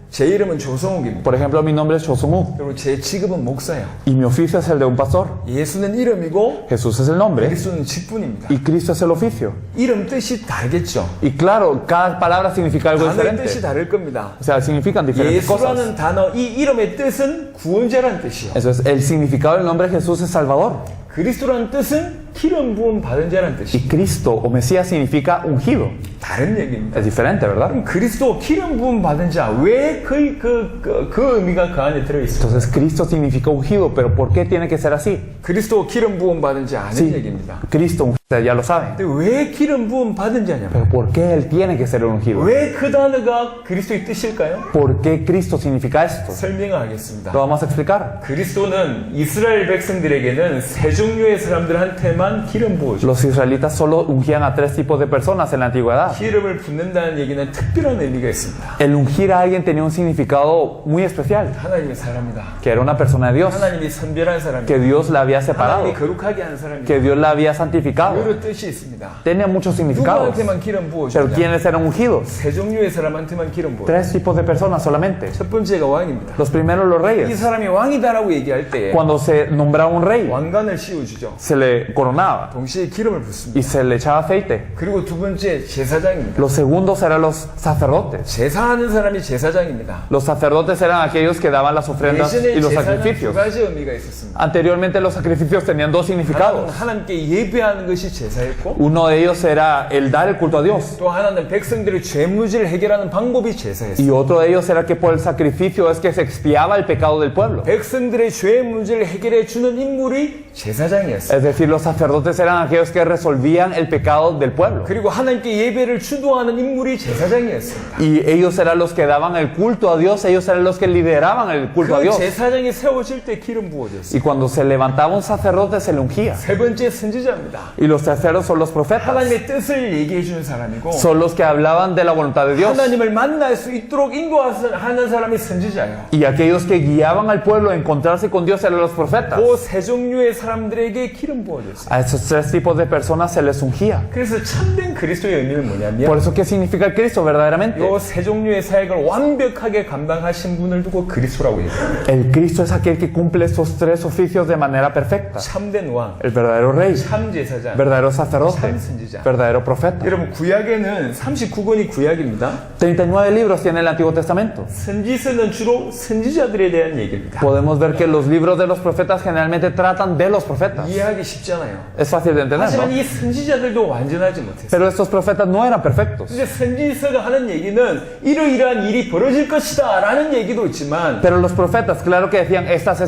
제 이름은 조성욱입니다. Por ejemplo, mi nombre es Chosunguk 그리고 제 직업은 목사예요. y mi oficio es el de un pastor. 예수는 이름이고 Jesús es el nombre 그리스도는 직분입니다. y Cristo es el oficio. 이름 뜻이 다르겠죠. Y claro, cada palabra significa algo 단어의 diferente. 뜻이 다를 겁니다. O sea, significan diferentes cosas. 예수라는 단어, 이 이름의 뜻은 구원자라는 뜻이요. Eso es, el significado del nombre de Jesús es Salvador. 그리스도라는 뜻은 기름 부음 받은 자라는 뜻이. Y Cristo o Mesías significa ungido. 다른 얘기입니다. Es diferente, ¿verdad? 그럼 그리스도 기름 부음 받은 자, 왜 그 의미가 그 안에 들어있어요? Entonces Cristo significa ungido, pero ¿por qué tiene que ser así? 그리스도 기름 부음 받은 자 아는 Sí, 얘기입니다. Cristo ungido, ya lo saben. 근데 왜 기름 부음 받은 자냐면 Pero ¿por qué Él tiene que ser el ungido? 왜 그 단어가 그리스도의 뜻일까요? ¿Por qué Cristo significa esto? 설명하겠습니다. Lo vamos a explicar. 그리스도는 이스라엘 백성들에게는 세 종류의 사람들한테만 기름 부어줘. Los israelitas solo ungían a 3 tipos de personas en la antigüedad. 기름을 붓는다는 얘기는 특별한 의미가 있습니다. El ungir a alguien tenía un significado muy especial, 하나님의 사람이다. que era una persona de Dios, 하나님이 선별한 사람이다. que Dios la había separado, 하나님이 거룩하게 한 사람이다. que Dios la había santificado. 여러 뜻이 있습니다. Tenía muchos significados. 누구한테만 기름 Pero 부어주냐? ¿quiénes eran ungidos? 세 종류의 사람한테만 기름 부어. 3 tipos de personas solamente. 첫 번째가 왕입니다. Los primeros, los 이 reyes. 사람이 왕이다라고 얘기할 때 Cuando se nombraba un rey, 왕관을 씌워주죠. se le coronaba 동시에 기름을 붓습니다. y se le echaba aceite. 그리고 두 번째 제사장입니다. Los segundos eran los sacerdotes. 제사하는 사람이 제사장입니다. Los sacerdotes eran aquellos que daban las ofrendas y 예전에 los 제사는 두 sacrificios. 가지 의미가 있었습니다. Anteriormente los sacrificios tenían 2 significados. 하나는 하나님께 예배하는 것이 제사였고 Uno de ellos era el dar el culto a Dios. 또 하나는 백성들의 죄 문제를 해결하는 방법이 Y 제사였어요. otro de ellos era que por el sacrificio es que se expiaba el pecado del pueblo. 백성들의 죄 문제를 해결해 주는 인물이 제사장이었어요. Es decir, los sacerdotes eran aquellos que resolvían el pecado del pueblo. 그리고 하나님께 예배를 주도하는 인물이 제사장이었습니다. Y ellos eran los que daban el culto a Dios, ellos eran los que lideraban el culto a 그 Dios. 제사장이 세워질 때 기름 부어졌어요. Y cuando se levantaba un sacerdote se le ungía. 세 번째 선지자입니다. Y los terceros son los profetas. 하나님의 뜻을 얘기해 주는 사람이고 Son los que hablaban de la voluntad de Dios. 하나님을 만날 수 있도록 인도하는 사람이 선지자예요. Y aquellos que guiaban al pueblo a encontrarse con Dios eran los profetas. 그 세 종류의 사람들에게 기름 부어졌어요. A esos 3 tipos de personas se les ungía. 그래서 참된 그리스도의 의미는 뭐냐면 Por eso, ¿qué significa el Cristo verdaderamente? 이 세 종류의 사역을 완벽하게 감당하신 분을 두고 그리스도라고 얘기해요. El Cristo es aquel que cumple estos 3 oficios de manera perfecta. 참된 왕, El verdadero rey, 참 제사장, verdadero sacerdote, 참 선지자. verdadero profeta. 여러분 구약에는 39권이 구약입니다. 39 libros tiene el Antiguo Testamento. 선지서는 주로 선지자들에 대한 얘기입니다. Podemos ver que los libros de los profetas generalmente tratan de los profetas. 이해하기 쉽잖아요. Es fácil de entender, 하지만 ¿no? 이 선지자들도 완전하지 못했어요. Pero estos profetas no eran perfectos. 이제 선지서가 하는 얘기는 이러이러한 일이 벌어질 것이다 라는 얘기도 있지만 Pero los profetas, claro que decían, estas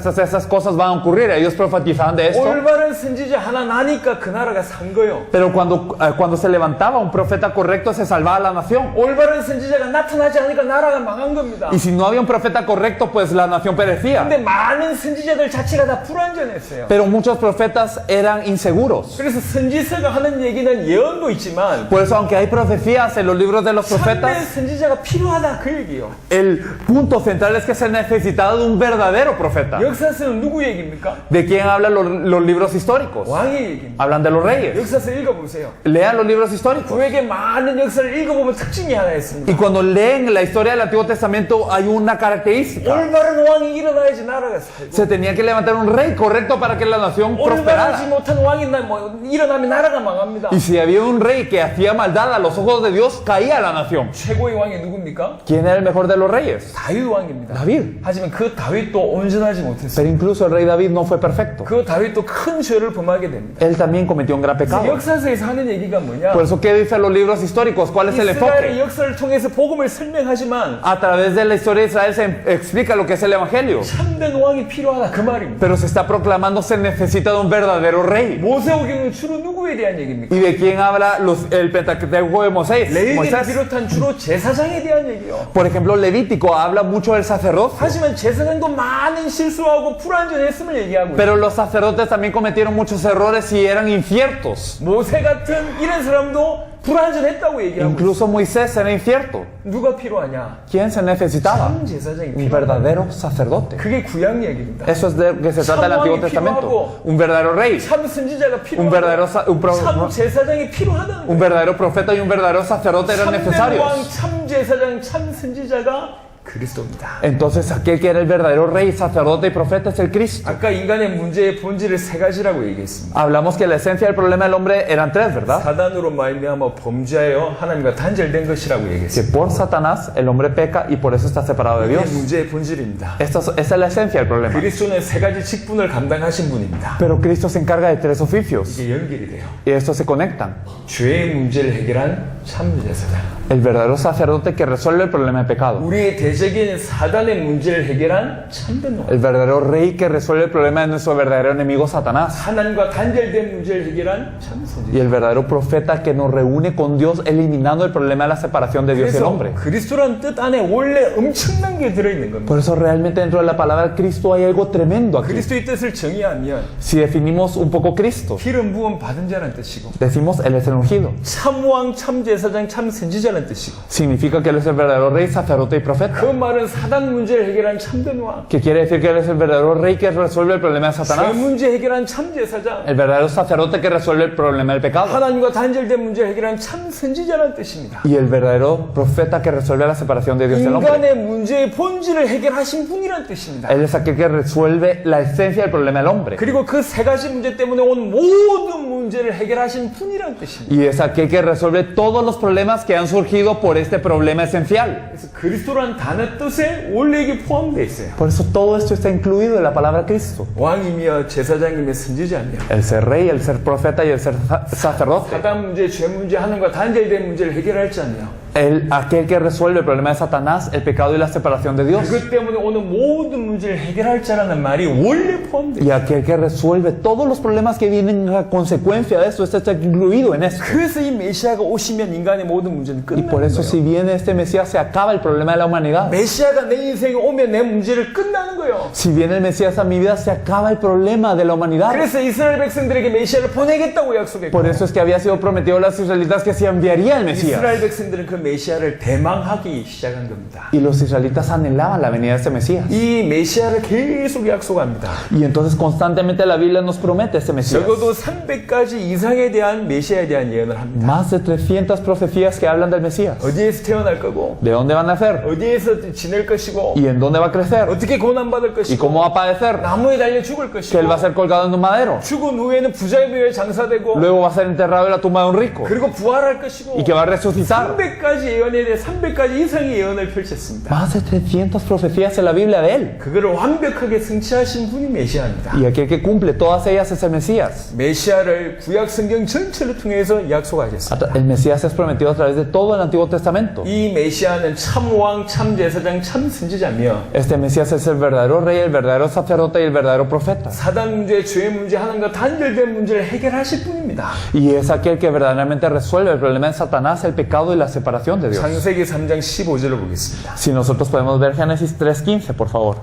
cosas van a ocurrir. Ellos profetizaban de esto. 올바른 선지자 하나 나니까 그 나라가 산 거예요. Pero cuando se levantaba un profeta correcto, se salvaba la nación. 올바른 선지자가 나타나지 않으니까 나라가 망한 겁니다. Y si no había un profeta correcto, pues la nación perecía. 근데 많은 선지자들 자체가 다 불완전했어요. Pero muchos profetas eran seguros. 그래서 선지서가 하는 얘기는 예언도 있지만 Por eso, aunque hay profecías en los libros de los 참된 profetas, 선지자가 필요하다 그 얘기예요. el punto central es que se necesitaba de un verdadero profeta. 역사서는 누구 얘기입니까? ¿De quién hablan los libros históricos? 왕의 얘기입니다. Hablan de los reyes. 역사서 읽어보세요. Lean los libros históricos. 구약의 많은 역사를 읽어보면 특징이 하나 있습니다. Y cuando leen la historia del Antiguo Testamento hay una característica. 올바른 왕이 일어나야지 나라가 살고 Se tenía que levantar un rey correcto para que la nación 올바르지 prosperara. 못한 왕이 일어나면 나라가 망합니다. Y si había un rey que hacía maldad a los ojos de Dios, caía la nación. 최고의 왕이 누굽니까? ¿Quién era el mejor de los reyes? 다윗 왕입니다. David. 하지만 그 다윗도 온전하지 못했어요. Pero incluso el rey David no fue perfecto. 그 다윗도 큰 죄를 범하게 됩니다. Él también cometió un gran pecado. 역사서에서 하는 얘기가 뭐냐? Por eso, ¿qué dicen los libros históricos? ¿Cuál es el 이스라엘의 enfoque? 역사를 통해서 복음을 설명하지만 A través de la historia de Israel se explica lo que es el Evangelio. 참된 왕이 필요하다 그 말입니다. Pero se está proclamando se necesita de un verdadero rey. 모세오경은 주로 누구에 대한 얘기입니까? ¿Y de quién habla el Pentateuco de Moisés? 레위기를 비롯한 주로 제사장에 대한 얘기요. Por ejemplo, Levítico habla mucho del sacerdote. 하지만 제사장도 많은 실수하고 불완전했음을 얘기하고 있어요. Pero los sacerdotes también cometieron muchos errores y eran inciertos. 모세 같은 이런 사람도 불완전했다고 얘기하고 있어요. Incluso Moisés era incierto. 누가 필요하냐? ¿Quién se necesitaba? 참 제사장이 Un 필요하다. verdadero sacerdote. 그게 구약 얘기입니다. Eso es de lo que se trata del Antiguo Testamento. Un verdadero rey, 참 선지자가 un verdadero, 필요하고 참 제사장이 필요하다는 un 거예요. verdadero profeta y un verdadero sacerdote eran 참된 왕, necesarios. 참 제사장, 참 선지자가 그리스도입니다. Entonces aquel que era el verdadero rey, sacerdote y profeta es el Cristo. 아까 인간의 문제의 본질을 세 가지라고 얘기했습니다. Hablamos que la esencia del problema del hombre eran tres, ¿verdad? 사단으로 말미암아 범죄하여 하나님과 단절된 것이라고 Que 얘기했습니다. por Satanás el hombre peca y por eso está separado de 이게 Dios. 문제의 본질입니다. Esa es la esencia del problema. 그리스도는 세 가지 직분을 감당하신 분입니다. Pero Cristo se encarga de tres oficios 이게 연결이 돼요. y estos se conectan. 죄의 문제를 해결한 참 제사장. El verdadero sacerdote que resuelve el problema del pecado. 우리의 대적인 사단의 문제를 해결한 참된 왕. El verdadero rey que resuelve el problema de nuestro verdadero enemigo Satanás. 하나님과 단절된 문제를 해결한 참 선지자. Y el verdadero profeta que nos reúne con Dios eliminando el problema de la separación de Dios y el 그래서 hombre. 그리스도란 뜻 안에 원래 엄청난 게 들어있는 겁니다. Por eso realmente dentro de la palabra Cristo hay algo tremendo aquí. 그리스도의 뜻을 정의하면 Si definimos un poco Cristo, 기름 부음 받은 자란 뜻이고 decimos Él es el ungido. 참왕, 참제사장, 참선지자란 뜻이고 Significa que Él es el verdadero rey, sacerdote y profeta. 그 말은 사단 문제를 해결한 참된 왕, Que quiere decir que Él es el verdadero rey que resuelve el problema de 죄 Satanás. 문제 해결한 참제사장, El verdadero sacerdote que resuelve el problema del pecado. 하나님과 단절된 문제를 해결한 참선지자란 뜻입니다. Y el verdadero profeta que resuelve la separación de Dios y el hombre. 인간의 문제의 본질을 해결하신 분이란 뜻입니다. Él es aquel que resuelve la esencia del problema del hombre. 그리고 그 세 가지 문제 때문에 온 모든 문제를 해결하신 분이란 뜻입니다. Y es aquel que resuelve todos los problemas que han surgido por este problema esencial. 그래서 그리스도란 단어 뜻에 원래 이게 포함되어 있어요. Por eso todo esto está incluido en la palabra Cristo. 왕이며 제사장이며 선지자며 El ser rey, el ser profeta y el ser sacerdote. 사단 문제, 죄 문제, 하나님과 단절된 문제를 해결할 자며 Aquel que resuelve el problema de Satanás, el pecado y la separación de Dios. 그것 때문에 오는 모든 문제를 해결할 자라는 말이 원래 포함되어 있어요. Y aquel que resuelve todos los problemas que vienen a consecuencia de esto, esto está incluido en esto. 그래서 이 메시아가 오시면 인간의 모든 문제는 Y por 끝나는 eso 거예요. si viene este Mesías se acaba el problema de la humanidad. 메시아가 내 인생에 오면 내 문제를 끝나는 거예요. Si viene el Mesías a mi vida se acaba el problema de la humanidad. 그래서 이스라엘 백성들에게 메시아를 보내겠다고 약속했고 Por eso es que había sido prometido a los israelitas que se enviaría el Mesías. 이스라엘 백성들은 그 메시아를 대망하기 시작한 겁니다. Y los israelitas anhelaban la venida de este Mesías. 이 메시아를 계속 약속합니다. Y entonces constantemente la Biblia nos promete este Mesías. 적어도 300가지 이상에 대한 메시아에 대한 예언을 합니다. Más de 300 profecías que hablan del Mesías. 어디에서 태어날 거고, ¿De dónde van a nacer? 어디에서 지낼 것이고, ¿Y en dónde va a crecer? 어떻게 고난받을 ¿Y 것이고, cómo va a padecer? 나무에 달려 죽을 Que 것이고, él va a ser colgado en un madero. 죽은 후에는 부자의 묘에 장사되고, Luego va a ser enterrado en la tumba de un rico. 그리고 부활할 것이고, Y que va a resucitar. 300가지 예언에 대해 300가지 이상의 예언을 펼쳤습니다. Más de 300 profecías en la Biblia de él. 그거를 완벽하게 성취하신 분이 메시아입니다. Y aquel que cumple todas ellas es el Mesías. 메시아를 구약 성경 전체를 통해서 약속하셨습니다. El Mesías es prometido a través de todo el Antiguo Testamento. 이 메시아는 참왕, 참제사장, 참선지자며 Este Mesías es el verdadero rey, el verdadero sacerdote y el verdadero profeta. 사단 문제, 죄 문제, 하나님과 단절된 문제를 해결하실 분입니다. Y es aquel que verdaderamente resuelve el problema de Satanás, el pecado y la separación de Dios. 창세기 3장 15절을 보겠습니다. Si nosotros podemos ver Génesis 3.15, por favor.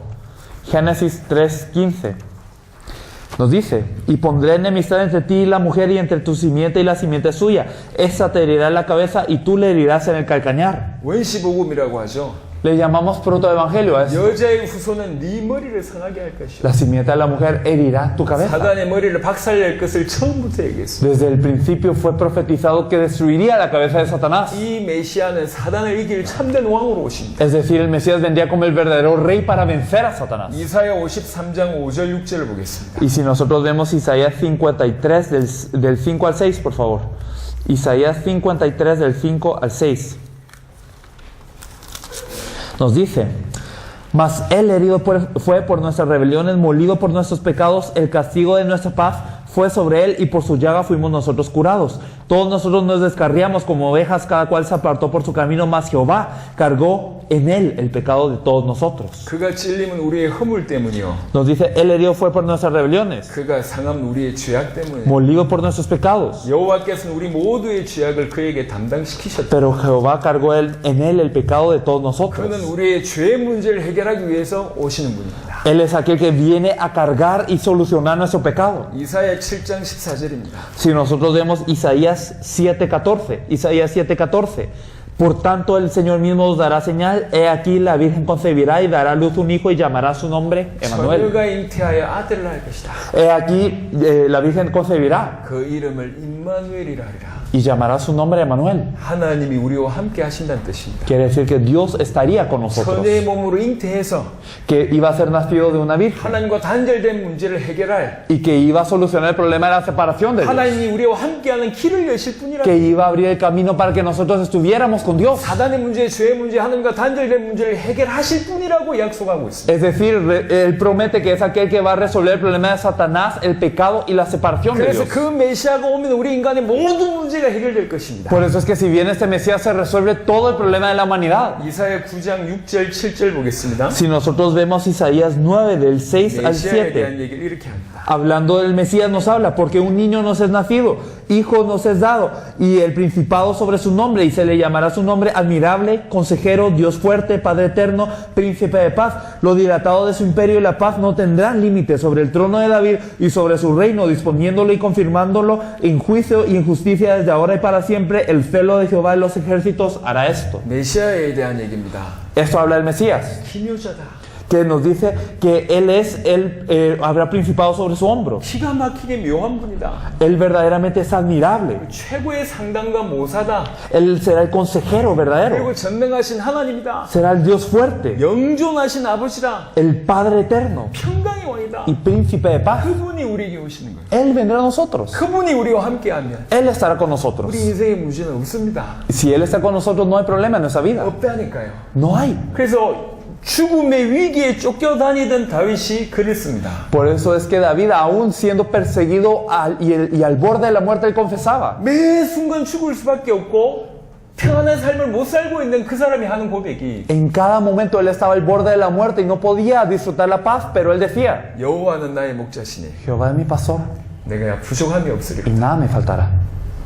Génesis 3.15. Nos dice, y pondré enemistad entre ti y la mujer y entre tu simiente y la simiente suya. Esta te herirá en la cabeza y tú le herirás en el calcañar. 원시복음이라고 하죠. Le llamamos protoevangelio a eso. 여자의 후손은 네 머리를 상하게 할 것이요. La simiente de la mujer herirá tu cabeza. 사단의 머리를 박살낼 것을 처음부터 얘기했어요. Desde el principio fue profetizado que destruiría la cabeza de Satanás. 이 메시아는 사단을 이길 참된 왕으로 오십니다. Es decir, el Mesías vendría como el verdadero rey para vencer a Satanás. 이사야 53장 5절 6절을 보겠습니다. Y si nosotros vemos Isaías 53 del 5 al 6, por favor. Isaías 53 del 5 al 6. Nos dice, mas él herido fue por nuestras rebeliones, molido por nuestros pecados, el castigo de nuestra paz fue sobre él y por su llaga fuimos nosotros curados. Todos nosotros nos descarriamos como ovejas, cada cual se apartó por su camino, mas Jehová cargó en él el pecado de todos nosotros. 그가 찔림은 우리의 허물 때문이요. Nos dice, él herido fue por nuestras rebeliones, 그가 상함 우리의 죄악 때문에. molido por nuestros pecados. 여호와께서는 우리 모두의 죄악을 그에게 담당시키셨다. Pero Jehová cargó en él el pecado de todos nosotros. 그는 우리의 죄 문제를 해결하기 위해서 오시는 분입니다. Él es aquel que viene a cargar y solucionar nuestro pecado. 이사야 7장 14절입니다. Si nosotros vemos Isaías 7:14, por tanto el Señor mismo os dará señal, he aquí la Virgen concebirá y dará a luz un hijo y llamará su nombre Emmanuel. 처녀가 잉태하여 아들을 낳을 것이다. He aquí la Virgen concebirá 그 이름을 임마누엘이라 하리라. y llamará su nombre Emmanuel. 하나님이 우리와 함께 하신다는 뜻입니다. Quiere decir que Dios estaría con nosotros, 처녀의 몸으로 잉태해서 que iba a ser nacido de una virgen 하나님과 단절된 문제를 해결할 y que iba a solucionar el problema de la separación de Dios, 하나님이 우리와 함께하는 길을 여실 뿐이라. que iba a abrir el camino para que nosotros estuviéramos con Dios. 사단의 문제, 죄의 문제, 하나님과 단절된 문제를 해결하실 뿐이라고 약속하고 있습니다. Es decir, Él promete que es aquel que va a resolver el problema de Satanás, el pecado y la separación de 그래서 Dios. 그 메시아가 오면 우리 인간의 모든 문제가 해결될 것입니다. Por eso es que si viene este Mesías se resuelve todo el problema de la humanidad. 이사야 9장 6절 7절 보겠습니다. Si nosotros vemos Isaías 9 del 6 al 메시아에 7, 대한 얘기를 이렇게 합니다. hablando del Mesías nos habla, porque un niño nos es nacido, hijo nos es dado, y el principado sobre su nombre, y se le llamará su nombre admirable, consejero, Dios fuerte, Padre eterno, príncipe de paz. Lo dilatado de su imperio y la paz no tendrán límite sobre el trono de David y sobre su reino, disponiéndolo y confirmándolo en juicio y en justicia desde ahora y para siempre. El celo de Jehová de los ejércitos hará esto. 메시아에 대한 얘기입니다. Esto habla del Mesías, 기묘자다. que nos dice que Él habrá principado sobre su hombro. 기가 막히게 묘한 분이다. Él verdaderamente es admirable. 최고의 상담가 모사다. Él será el consejero verdadero. 그리고 전능하신 하나님이다. Será el Dios fuerte, 영존하신 아버지다. el Padre eterno 평강의 왕이다. y príncipe de paz. 그분이 우리에게 오시는 거예요. Él vendrá a nosotros. 그분이 우리와 함께하면 Él estará con nosotros. 우리 인생의 문제는 없습니다. Si Él está con nosotros, no hay problema en nuestra vida. 없다니까요. No hay. 그래서 죽음의 위기에 쫓겨다니던 다윗이 글을 씁니다. Por eso es que David, aún siendo perseguido y al borde de la muerte, él confesaba. 매 순간 죽을 수밖에 없고 평안한 삶을 못 살고 있는 그 사람이 하는 고백이 En cada momento él estaba al borde de la muerte y no podía disfrutar la paz, pero él decía, 여호와는 나의 목자시니 Jehová es mi pastor 내가 부족함이 없으리라. y nada me faltará.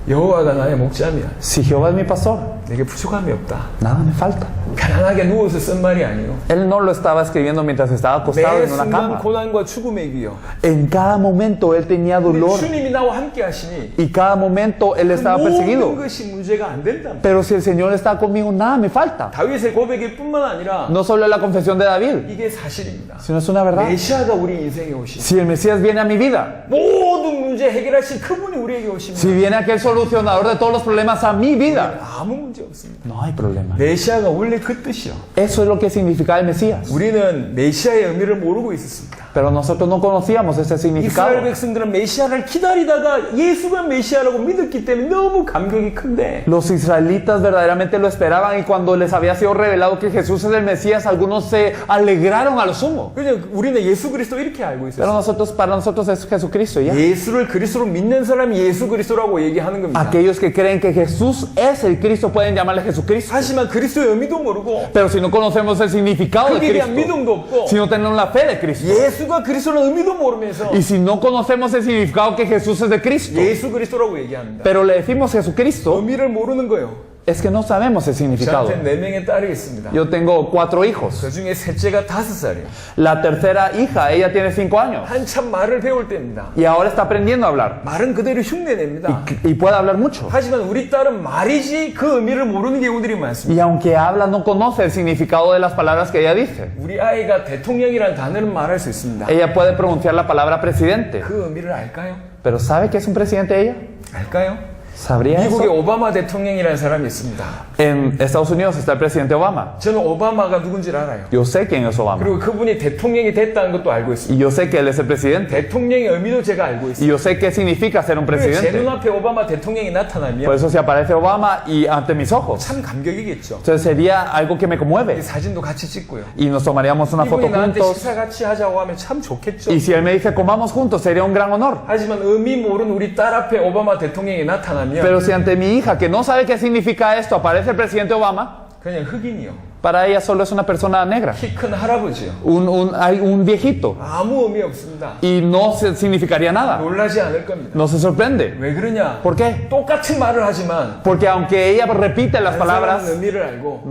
여호와가 나의 목자면 Si Jehová es mi pastor, 내게 부족함이 없다. nada me falta. 편안하게 누워서 쓴 말이 아니에요. Él no lo estaba escribiendo mientras estaba acostado 매 en una 순간 cama. 고난과 죽음의 위요. En cada momento él tenía dolor 주님이 나와 함께 하시니 y cada momento él estaba 모든 perseguido. 것이 문제가 안 된다. Pero si el Señor está conmigo, nada me falta. 다윗의 고백일 뿐만 아니라 No solo la confesión de David, 이게 사실입니다. sino es una verdad. 메시아가 우리 인생에 오시니 Si el Mesías viene a mi vida, 모든 문제 해결하신 그분이 우리에게 오십니다. si viene aquel solucionador de todos los problemas a mi vida, 아무 문제 없습니다. no hay problema. 메시아가 원래 그 뜻이요. Eso es lo que significa el Mesías. 우리는 메시아의 의미를 모르고 있었습니다. Pero nosotros no conocíamos ese 이스라엘 significado. 백성들은 메시아를 기다리다가 예수가 메시아라고 믿었기 때문에 너무 감격이 큰데 Los israelitas verdaderamente lo esperaban y cuando les había sido revelado que Jesús es el Mesías, algunos se alegraron a lo sumo. 그냥 우리는 예수 그리스도 이렇게 알고 Pero 있었어요. para nosotros es Jesucristo ya. 예수를 그리스도로 믿는 사람이 예수 그리스도라고 얘기하는 겁니다. Aquellos que creen que Jesús es el Cristo pueden llamarle Jesucristo. 하지만 그리스도의 의미도 모르고 Pero si no conocemos el significado de 그게 대한 Cristo, 믿음도 없고 si no tenemos la fe de Cristo, 예수가 그리스도는 의미도 모르면서 y si no conocemos el significado que Jesús es de Cristo, 예수 그리스도라고 얘기합니다. pero le decimos Jesucristo, 의미를 모르는 거예요. es que no sabemos el significado. 저한테 4명의 딸이 있습니다. Yo tengo 4 hijos. 그 중에 셋째가 5살이에요. La tercera hija, ella tiene 5 años. 한참 말을 배울 때입니다. Y ahora está aprendiendo a hablar. 말은 그대로 흉내냅니다. Y puede hablar mucho. 하지만 우리 딸은 말이지 그 의미를 모르는 경우들이 많습니다. Y aunque habla, no conoce el significado de las palabras que ella dice. 우리 아이가 대통령이라는 단어는 말할 수 있습니다. Ella puede pronunciar la palabra presidente. 그 의미를 알까요? Pero ¿sabe qué es un presidente ella? 알까요? ¿Sabría 미국에 eso? 오바마 대통령이라는 사람이 있습니다. En Estados Unidos está el presidente Obama. 저는 오바마가 누군지를 알아요. Yo sé quién es Obama. 그리고 그분이 대통령이 됐다는 것도 알고 있습니다. Y yo sé que él es el presidente. 대통령의 의미도 제가 알고 Y 있습니다. yo sé qué significa ser un 그리고 제 presidente. 눈앞에 오바마 대통령이 Por 나타나면 eso si aparece Obama y ante mis ojos, 참 감격이겠죠. entonces sería algo que me 이 conmueve. 사진도 같이 찍고요. Y nos tomaríamos una foto 이분이 나한테 juntos. 식사 같이 하자고 하면 참 좋겠죠. Y si él me dice comamos juntos, sería un gran honor. 하지만 의미 모르는 우리 딸 앞에 오바마 대통령이 나타나면 Pero si ante mi hija, que no sabe qué significa esto, aparece el presidente Obama, 그냥 흑인이요. para ella solo es una persona negra, 키 큰 할아버지요. un viejito. 아무 의미 없습니다. Y no significaría nada. 놀라지 않을 겁니다. No se sorprende. 왜 그러냐? ¿Por qué? 똑같은 말을 하지만 Porque aunque ella repite las 한 사람은 palabras, 의미를 알고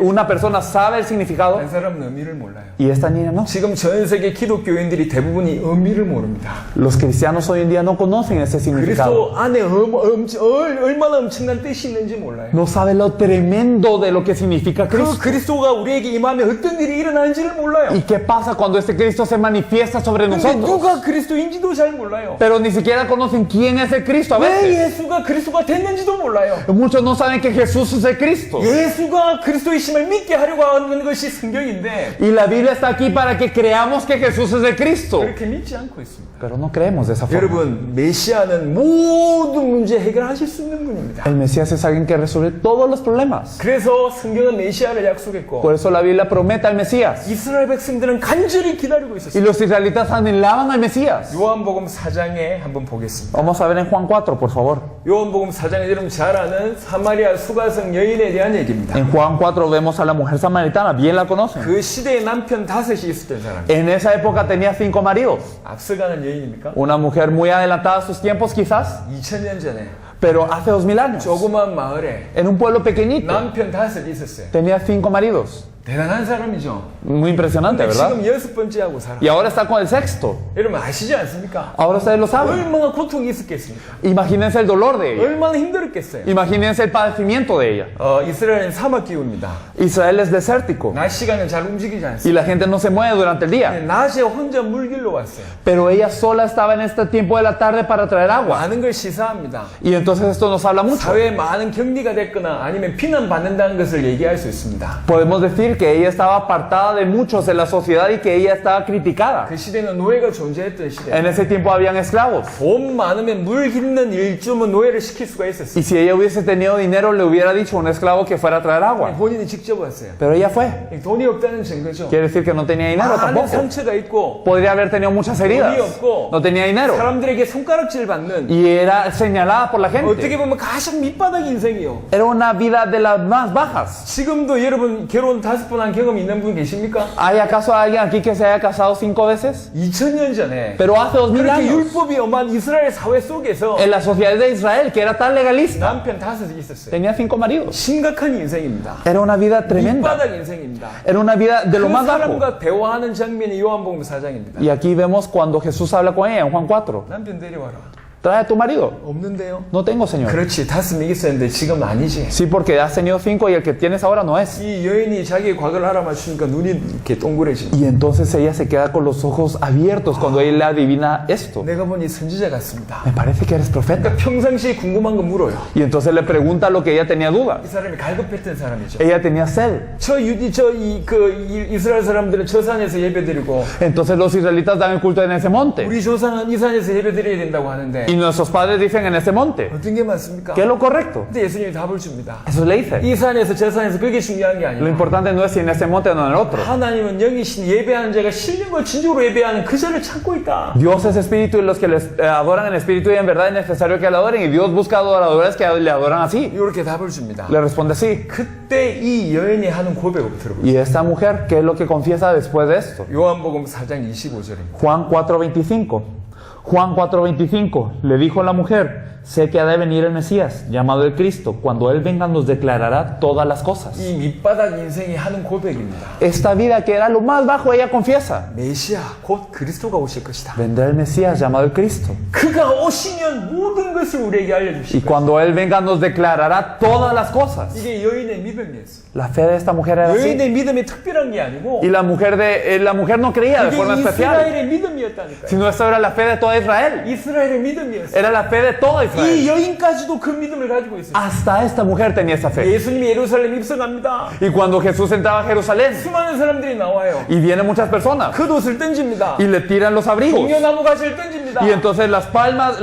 una persona sabe el significado 한 사람은 의미를 몰라요. y esta niña no. 지금 전 세계 기독교인들이 대부분이 의미를 모릅니다. Los cristianos hoy en día no conocen ese significado. 그리스도 안에 얼마나 엄청난 뜻이 있는지 몰라요. No sabe lo tremendo de lo que significa 그 Cristo. 그리스도가 우리에게 임하면 어떤 일이 일어나는지를 몰라요. ¿Y qué pasa cuando este Cristo se manifiesta sobre 근데 nosotros? 누가 그리스도인지도 잘 몰라요. Pero ni siquiera conocen quién es el Cristo a 왜 veces. 예수가 그리스도가 됐는지도 몰라요. Muchos no saben que Jesús es el Cristo. 예수가 그리스도이심을 믿게 하려고 하는 것이 성경인데 Y la Biblia está aquí para que creamos que Jesús es el Cristo. 그렇게 믿지 않고 있습니다. Pero no creemos de esa forma. 여러분, 메시아는 모든 문제 해결하실 수 있는 분입니다. El Mesías es alguien que resuelve todos los problemas. 그래서 성경은 메시아를 약속했고 Por eso la Biblia promete al Mesías. 이스라엘 백성들은 간절히 기다리고 Y 있었어요. los israelitas anhelaban al Mesías. 요한복음 4장에 한번 보겠습니다. Vamos a ver en Juan 4, por favor. 요한복음 4장에 여러분 잘 아는 사마리아 수가성 여인에 대한 얘기입니다. En Juan 4 vemos a la mujer samaritana, bien la conocen. 그 시대에 남편 5이 있었던 사람. En esa época tenía 5 maridos. 앞서가는 여인입니까? Una mujer muy adelantada a sus tiempos quizás, 2000년 전에 pero hace 2000 años, 조그만 마을에 en un pueblo pequeñito, 남편 5이 있었어요. tenía 5 maridos. 대단한 사람이죠. Muy impresionante, 근데 ¿verdad? 지금 6번째 하고 살아. Y ahora está con el sexto. 여러분 아시지 않습니까? Ahora ustedes lo saben. 얼마나 고통이 있었겠습니까? Imagínense el dolor de ella. 얼마나 힘들었겠어요. Imagínense el padecimiento de ella. 이스라엘은 사막 기후입니다. Israel es desértico 낮 시간은 잘 움직이지 y 않습니다. la gente no se mueve durante el día. 낮에 혼자 물길로 왔어요. Pero ella sola estaba en este tiempo de la tarde para traer agua. 많은 걸 시사합니다. Y entonces esto nos habla mucho. 사회에 많은 격리가 됐거나 아니면 비난받는다는 것을 얘기할 수 있습니다. Podemos decir que ella estaba apartada de muchos en la sociedad y que ella estaba criticada. 그 시대는 노예가 존재했던 시대. En ese tiempo habían esclavos. 돈 많으면 물 깃는 일주면 노예를 시킬 수가 있었어요. Y si ella hubiese tenido dinero, le hubiera dicho a un esclavo que fuera a traer agua. 본인이 직접 왔어요. Pero ella fue. 돈이 없다는 증거죠. Quiere decir que no tenía dinero 많은 tampoco. 상처가 있고 Podría haber tenido muchas heridas. 돈이 없고 No tenía dinero. 사람들에게 손가락질 받는 Y era señalada por la 어떻게 gente. 보면 가장 밑바닥 인생이요. Era una vida de las más bajas. 지금도 여러분 결혼 5번 한 경험 있는 분 계십니까? ¿Hay acaso alguien aquí que se haya casado 5 veces? 2000년 전에 Pero hace 2000 그렇게 años, 율법이 엄한 이스라엘 사회 속에서 en la sociedad de Israel, que era tan legalista, 남편 5이 있었어요. tenía 5 maridos. 심각한 인생입니다. Era una vida tremenda. 밑바닥 인생입니다. Era una vida de 그 lo más bajo. 사람과 대화하는 장면이 요한복음 4장입니다. Y aquí vemos cuando Jesús habla con ella en Juan 4. 남편 데려와라. Trae a tu marido. 없는데요? No tengo, Señor. 그렇지, 5명 있었는데 지금 아니지. Sí, porque has tenido 5 y el que tienes ahora no es. 이 여인이 자기의 과거를 알아맞추니까 눈이 이렇게 동그래지고 Y entonces ella se queda con los ojos abiertos cuando él le adivina esto. 내가 보니 선지자 같습니다. Me parece que eres profeta. 그러니까 평상시에 궁금한 거 물어요. Y entonces le pregunta lo que ella tenía 이 dudas. 사람이 갈급했던 사람이죠. Ella tenía sed. 이스라엘 사람들은 저 산에서 예배드리고 Entonces los israelitas dan el culto en ese monte. 우리 조상은 이 산에서 예배드려야 된다고 하는데 Y nuestros padres dicen en ese monte. 어떤 게 맞습니까? ¿Qué es lo correcto? 근데 예수님이 답을 줍니다. Eso le dice. 이 산에서 저 산에서 그게 중요한 게 Lo 아니라 importante no es si en ese monte o no en el otro. 하나님은 영이신 예배하는 자가 신령과 진정으로 예배하는 그 자를 찾고 있다. Dios es espíritu y los que les adoran en espíritu y en verdad es necesario que le adoren. Y Dios busca adoradores que le adoran así. 이렇게 답을 줍니다. Le responde así. 그때 이 여인이 하는 고백을 들어보세요. Y esta mujer, ¿qué es lo que confiesa después de esto? 요한복음 4장 25절입니다. Juan 4:25. Juan 4:25. Le dijo la mujer, sé que ha de venir el Mesías, llamado el Cristo. Cuando Él venga nos declarará todas las cosas. 이 밑바닥 인생이 하는 고백입니다. Esta vida que era lo más bajo, ella confiesa. 메시아 곧 그리스도가 오실 것이다. Vendrá el Mesías, llamado el Cristo. 그가 오시면 모든 것을 우리에게 Y 알려주실 것이다. cuando Él venga nos declarará todas las cosas. 이게 여인의 믿음이었어. La fe de esta mujer era así. 여인의 믿음이 특별한 게 아니고 Y la mujer no creía de 이게 forma especial, 이스라엘의 믿음이었다니까요. sino esta era la fe de toda Israel. 이스라엘의 믿음이었어. Era la fe de toda 이 Israel. 여인까지도 그 믿음을 가지고 있어요. Hasta esta mujer tenía esa fe. 예수님이 예루살렘 입성합니다. Y cuando Jesús entraba a Jerusalén, 수많은 사람들이 나와요. y vienen muchas personas, 겉옷을 던집니다. y le tiran los abrigos. 종려나무 가지를 던집니다. Y entonces las ramas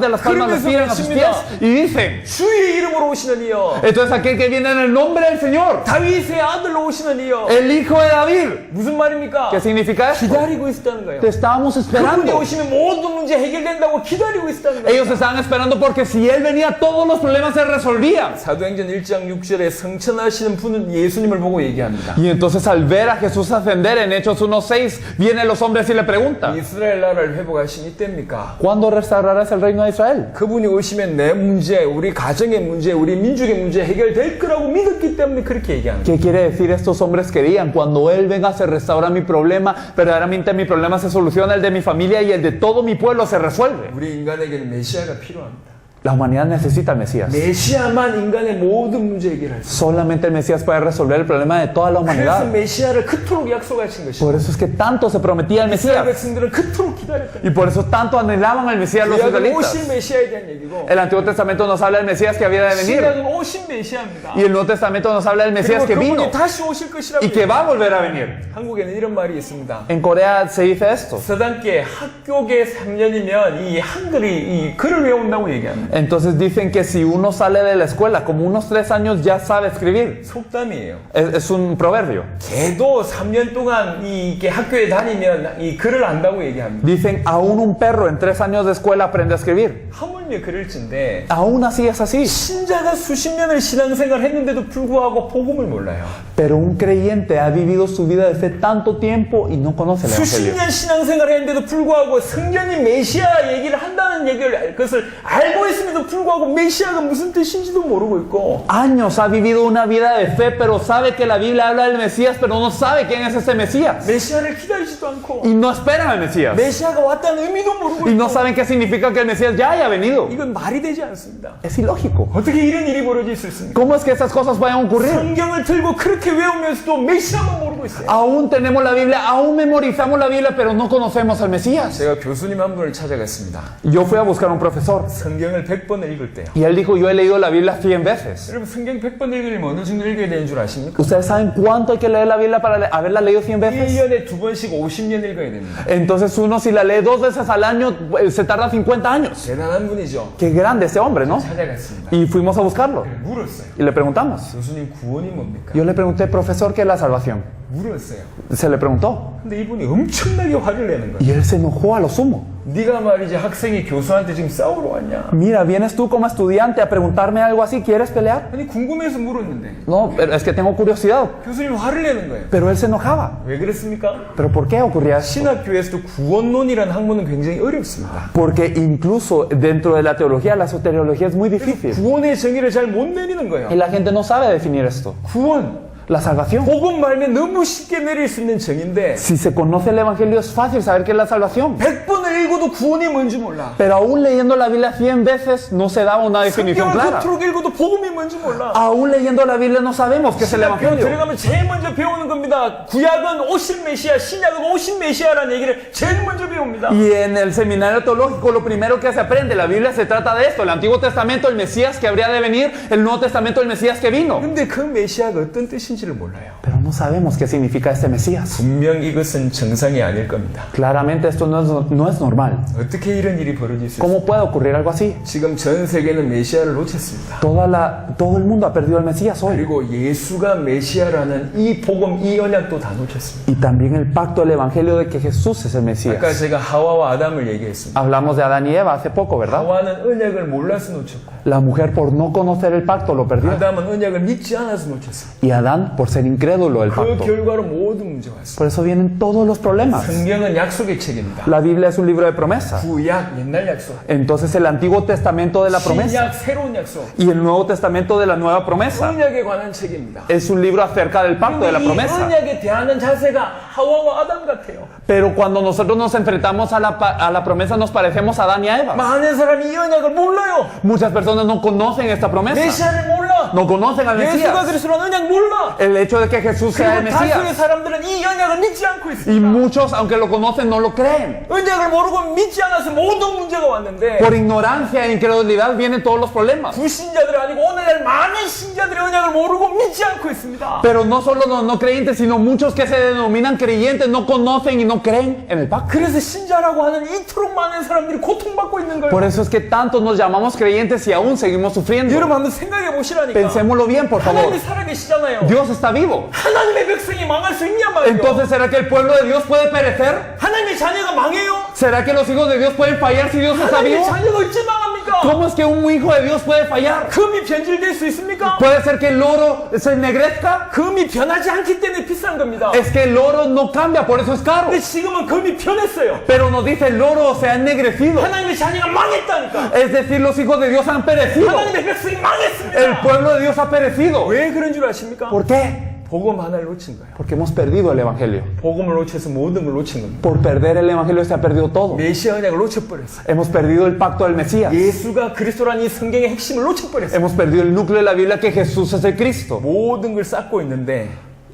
de las palmas les tiran a sus pies y dicen, 주의 이름으로 오시는 이여, entonces aquel que viene en el nombre del Señor, 다윗의 아들로 오시는 이여. el hijo de David. 무슨 말입니까? ¿Qué significa esto? 기다리고 있었다는 거예요. Te estábamos 그분이 esperando. 오시면 모든 문제 해결된다고 기다리고 있었다는 거예요. Ellos estaban esperando porque si Él venía todos los problemas se resolvían. 사도행전 1장 6절에 성천하시는 분은 예수님을 보고 얘기합니다. Y entonces al ver a Jesús ascender en Hechos 1:6, vienen los hombres y le preguntan, 이스라엘 나라를 회복하신 이때입니까? ¿cuándo restaurarás el reino de Israel? 그분이 오시면 내 문제, 우리 가정의 문제, 우리 민족의 문제 해결될 거라고 믿었기 때문에 그렇게 얘기하는 거예요. ¿Qué quiere decir estos hombres querían? Cuando Él venga se restaura mi problema, verdaderamente mi problema se soluciona, el de mi familia y el de todo mi pueblo se resuelve. 우리 인간에게는 메시아가 필요합니다. La humanidad necesita al Mesías. 메시아만 인간의 모든 문제 해결할 수 있어요. Solamente el Mesías puede resolver el problema de toda la 그래서 humanidad. 메시아를 그토록 약속하신 것이죠. Por eso es que tanto se prometía el 이스라엘 Mesías. 백성들은 그토록 기다렸다. Y por eso tanto anhelaban al Mesías los 구약은 israelitas. 오실 메시아에 대한 얘기고 El Antiguo Testamento nos habla del Mesías que había de venir. 신약은 오신 메시아입니다. Y el Nuevo Testamento nos habla del Mesías 그리고 que vino 그분이 다시 오실 것이라고 y que 얘기해요. va a volver a venir. 한국에는 이런 말이 있습니다. En Corea se dice esto. 서당계 학교계 3년이면 이 한글이 이 글을 외운다고 얘기합니다. Entonces dicen que si uno sale de la escuela como unos 3 años ya sabe escribir. 속담이에요. Es un proverbio. 개도 3년 동안 이게 학교에 다니면 이 글을 안다고 얘기합니다. Dicen, aún un perro en 3 años de escuela aprende a escribir. 하물며 그럴진데 Aún así es así. 신자가 수십 년을 신앙생활 했는데도 불구하고 복음을 몰라요. Pero un creyente ha vivido su vida de fe tanto tiempo y no conoce el 수십 Evangelio. 년 신앙생활 했는데도 불구하고 성경이 메시아 얘기를 한다는 얘기를 그것을 알고 있음에도 불구하고 메시아가 무슨 뜻인지도 모르고 있고 Años ha vivido una vida de fe, pero sabe que la Biblia habla del Mesías, pero no sabe quién es ese Mesías. 메시아를 기다리지도 않고 Y no esperan al Mesías. 메시아가 왔다는 의미도 모르고 Y no 있고 saben qué significa que el Mesías ya haya venido. 이건 말이 되지 않습니다. Es ilógico. 어떻게 이런 일이 벌어질 수 있습니까? ¿Cómo es que esas cosas vayan a ocurrir? 성경을 들고 그렇게 외우면서도 메시아만 모르고 있어요. Aún tenemos la Biblia, aún memorizamos la Biblia, pero no conocemos al Mesías. 제가 교수님 한 분을 찾아갔습니다. Yo fui a buscar a un profesor 성경을 100번을 읽을 때요. y él dijo, yo he leído la Biblia 100 veces. 여러분 성경 100번 읽으려면 어느 정도 읽어야 되는 줄 아십니까? ¿Ustedes saben cuánto hay que leer la Biblia para haberla leído 100 veces? 1년에 2번씩 50년 읽어야 됩니다. Entonces uno si la lee 2 veces al año se tarda 50 años. 대단한 분이죠. Qué grande ese hombre, ¿no? 찾아갔습니다. Y fuimos a buscarlo 물었어요. y le preguntamos. 교수님 구원이 뭡니까? Yo le pregunté, profesor, ¿qué es la salvación? 물었어요. Se le preguntó 근데 이분이 엄청나게 화를 내는 거예요. y él se enojó a lo sumo. 네가 말이지 학생이 교수한테 지금 싸우러 왔냐? Mira, vienes tú como estudiante a preguntarme algo así, ¿quieres pelear? 아니 궁금해서 물었는데 No, pero es que tengo curiosidad. 교수님 화를 내는 거예요. Pero él se enojaba. 왜 그랬습니까? ¿Pero por qué ocurría esto? 신학교에서도 구원론이라는 학문은 굉장히 어렵습니다. Porque incluso dentro de la teología, la soteriología es muy difícil. 구원의 정의를 잘 못 내리는 거예요. Y la gente no sabe definir esto. 구원, La salvación. 복음 말면 너무 쉽게 내릴 수 있는 정의인데 Si se conoce el Evangelio es fácil saber qué es la salvación. 100번을 읽어도 구원이 뭔지 몰라. Pero aún leyendo la Biblia 100 veces no se da una definición 성경을 clara. 겉으로 읽어도 복음이 뭔지 몰라. Aún leyendo la Biblia no sabemos qué es el 신학교 Evangelio. 들어가면 제일 먼저 배우는 겁니다. 구약은 오실 메시아, 신약은 오신 메시아라는 얘기를 제일 먼저 배웁니다. Y en el seminario teológico lo primero que se aprende, la Biblia se trata de esto. El Antiguo Testamento, el Mesías que habría de venir. El Nuevo Testamento, el Mesías que vino. 근데 그 메시아가 어떤 뜻인지를 몰라요. Pero no sabemos qué significa este Mesías. 분명 이것은 정상이 아닐 겁니다. Claramente esto no es normal. 어떻게 이런 일이 벌어질 수 있어요? ¿Cómo puede ocurrir algo así? 지금 전 세계는 메시아를 놓쳤습니다. Todo el mundo ha perdido al Mesías hoy. 그리고 예수가 메시아라는 이 복음, 이 언약도 다 놓쳤습니다. Y también el pacto del Evangelio de que Jesús es el 아까 Mesías. 제가 하와와 아담을 얘기했습니다. Hablamos de Adán y Eva hace poco, ¿verdad? 하와는 언약을 몰라서 놓쳤고 La mujer por no conocer el pacto lo perdió. 아담은 언약을 믿지 않아서 놓쳤습니다. Y Adán por ser incrédulo símbolo del 그 pacto. 결과로 모든 문제가 왔습니다. Por eso vienen todos los problemas. 성경은 약속의 책입니다. La Biblia es un libro de promesa. 구약, 옛날 약속. Entonces el Antiguo Testamento de la promesa 신약, 새로운 약속. y el Nuevo Testamento de la nueva promesa 언약에 관한 책입니다. es un libro acerca del pacto de la 이 promesa. 언약에 대하는 자세가 하와와 아담 같아요. Pero cuando nosotros nos enfrentamos a la promesa nos parecemos a Adán y a Eva. 많은 사람이 이 언약을 몰라요. Muchas personas no conocen esta promesa. 메시아를 몰라. No conocen al 예수가 Mesías. 그리스도라는 언약 몰라. El hecho de que Jesús sea el 그리고 다수의 Mesías. 사람들은 이 언약을 믿지 않고 Y 있습니다. muchos, aunque lo conocen, no lo creen. 언약을 모르고 믿지 않아서 모든 문제가 왔는데 Por ignorancia e incredulidad vienen todos los problemas. 불신자들이 아니고 오늘날 많은 신자들이 언약을 모르고 믿지 않고 있습니다. Pero no solo los no creyentes, sino muchos que se denominan creyentes no conocen y no creen en el pacto. 그래서 신자라고 하는 이토록 많은 사람들이 고통받고 있는 Por 거예요. eso es que tantos nos llamamos creyentes y aún seguimos sufriendo. 여러분 한번 생각해 보시라니까. Pensémoslo bien, por favor. 하나님이 살아계시잖아요. Dios está vivo. 하나님의 백성이 망할 수 있냐 말이에요. Entonces, ¿será que el pueblo de Dios puede perecer? 하나님의 자녀가 망해요? ¿Será que los hijos de Dios pueden fallar si Dios está 하나님의 vivo? 자녀가 어찌 망합니까? ¿Cómo es que un hijo de Dios puede fallar? 금이 변질될 수 있습니까? ¿Puede ser que el oro se ennegrezca? 금이 변하지 않기 때문에 비싼 겁니다. Es que el oro no cambia, por eso es caro. 근데 지금은 금이 변했어요. Pero nos dice el oro se ha ennegrecido. 하나님의 자녀가 망했다니까. Es decir, los hijos de Dios han perecido. 하나님의 백성이 El 망했습니다. pueblo de Dios ha perecido. 왜 그런 줄 아십니까? ¿Por qué? 복음 하나를 놓친 거예요. Porque hemos perdido el evangelio. 복음을 놓쳐서 모든 걸 놓친 겁니다. Por perder el evangelio se ha perdido todo. 메시아 언약을 놓쳐버렸어요. Hemos perdido el pacto del Mesías. 예수가 그리스도라는 이 성경의 핵심을 놓쳐버렸어요. Hemos perdido el núcleo de la Biblia que Jesús es el Cristo. 모든 걸 쌓고 있는데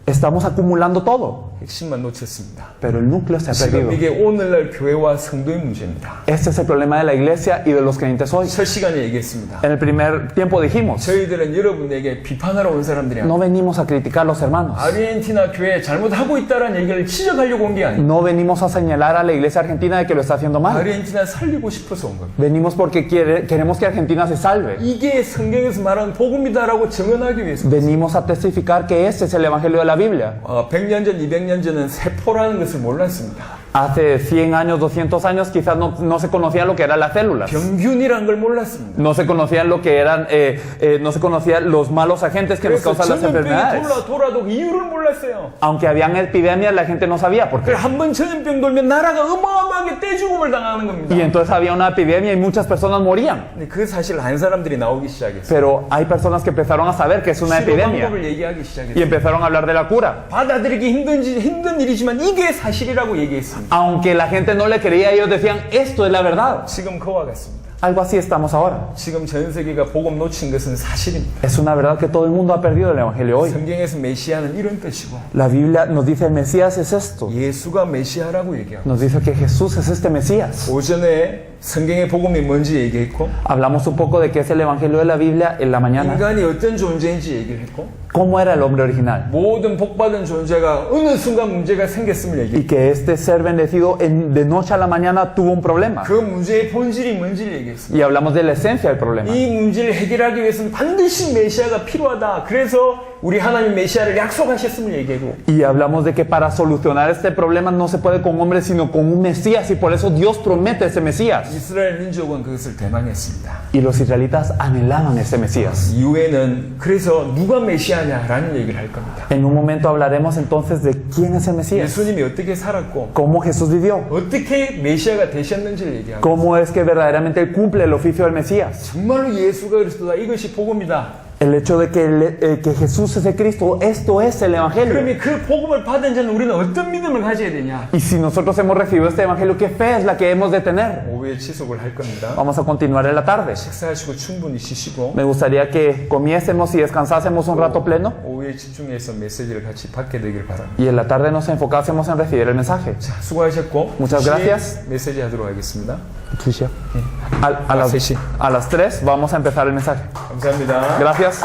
Estamos acumulando todo, 핵심만 놓쳤습니다. pero el núcleo se ha 지금 perdido. 이게 오늘날 교회와 성도의 문제입니다. Este es el problema de la iglesia y de los creyentes hoy. 첫 시간에 얘기했습니다. En el primer tiempo dijimos, 저희들은 여러분에게 비판하러 온 사람들이 아니에요. no venimos a criticar a los hermanos. 아르헨티나 교회 잘못하고 있다는 얘기를 지적하려고 온 게 아니에요. No venimos a señalar a la iglesia argentina de que lo está haciendo mal. 아르헨티나 살리고 싶어서 온 겁니다. Venimos porque queremos que Argentina se salve. 이게 성경에서 말하는 복음이다라고 증언하기 위해서. Venimos a testificar que este es el evangelio de la Biblia. 100년 전, 200년 전은 세포라는 것을 몰랐습니다. Hace 100 años, 200 años, quizás no se conocía lo que eran las células. 병균이라는 걸 몰랐습니다. No se conocían lo que eran, no se conocían los malos agentes que nos 그래서 causan las 전염병이 enfermedades. 돌아도 이유를 몰랐어요. Aunque habían epidemias, la gente no sabía por qué. 그래서 한번 전염병 돌면 나라가 어마어마하게 떼죽음을 당하는 겁니다. Y entonces había una epidemia y muchas personas morían. 근데 그 사실 안 사람들이 나오기 시작했어요. Pero hay personas que empezaron a saber que es una 치료 epidemia 방법을 얘기하기 y 시작했어요. empezaron a hablar de la cura. 받아들이기 힘든 일이지만 이게 사실이라고 얘기했습니다. Aunque la gente no le creía, ellos decían, esto es la verdad. 지금 그와 같습니다. Algo así estamos ahora. 지금 전 세계가 복음 놓친 것은 사실입니다. Es una verdad que todo el mundo ha perdido el evangelio hoy. 성경에서 메시아는 이런 뜻이고 La Biblia nos dice el Mesías es esto. 예수가 메시아라고 얘기하고 Nos dice que Jesús es este Mesías. 오전에 성경의 복음이 뭔지 얘기했고 Hablamos un poco de qué es el evangelio de la Biblia en la mañana. 인간이 어떤 존재인지 얘기를 했고 ¿Cómo era el hombre original? 모든 복받은 존재가 어느 순간 문제가 생겼음을 얘기했고 Y que este ser bendecido de noche a la mañana tuvo un problema. 그 문제의 본질이 뭔지를 얘기했습니다. Y hablamos de la esencia del problema. 이 문제를 해결하기 위해서는 반드시 메시아가 필요하다. 그래서 우리 하나님 메시아를 약속하셨음을 얘기하고 Y hablamos de que para solucionar este problema no se puede con hombres, sino con un Mesías. Y por eso Dios promete ese Mesías. 이스라엘 민족은 그것을 대망했습니다. Y los israelitas anhelaban ese Mesías. 이후에는 그래서 누가 메시아냐라는 얘기를 할 겁니다. En un momento hablaremos entonces de quién es el Mesías. 예수님이 어떻게 살았고 Cómo Jesús vivió. 어떻게 메시아가 되셨는지를 얘기하고 Cómo es que verdaderamente Él cumple el oficio del Mesías. 정말로 예수가 그리스도다. 이것이 복음이다. El hecho de que Jesús es el Cristo, esto es el Evangelio. 그러면 그 복음을 받은 자는 우리는 어떤 믿음을 가져야 되냐? Y si nosotros hemos recibido este Evangelio, ¿qué fe es la que hemos de tener? 오후에 지속을 할 겁니다. Vamos a continuar en la tarde. 식사하시고 충분히 쉬시고 Me gustaría que comiésemos y descansásemos un rato pleno. 오후에 집중해서 메시지를 같이 받게 되길 바랍니다. Y en la tarde nos enfocásemos en recibir el mensaje. 자, 수고하셨고 Muchas gracias. 메시지 하도록 하겠습니다. A las 3 vamos a empezar el mensaje. 감사합니다. Gracias.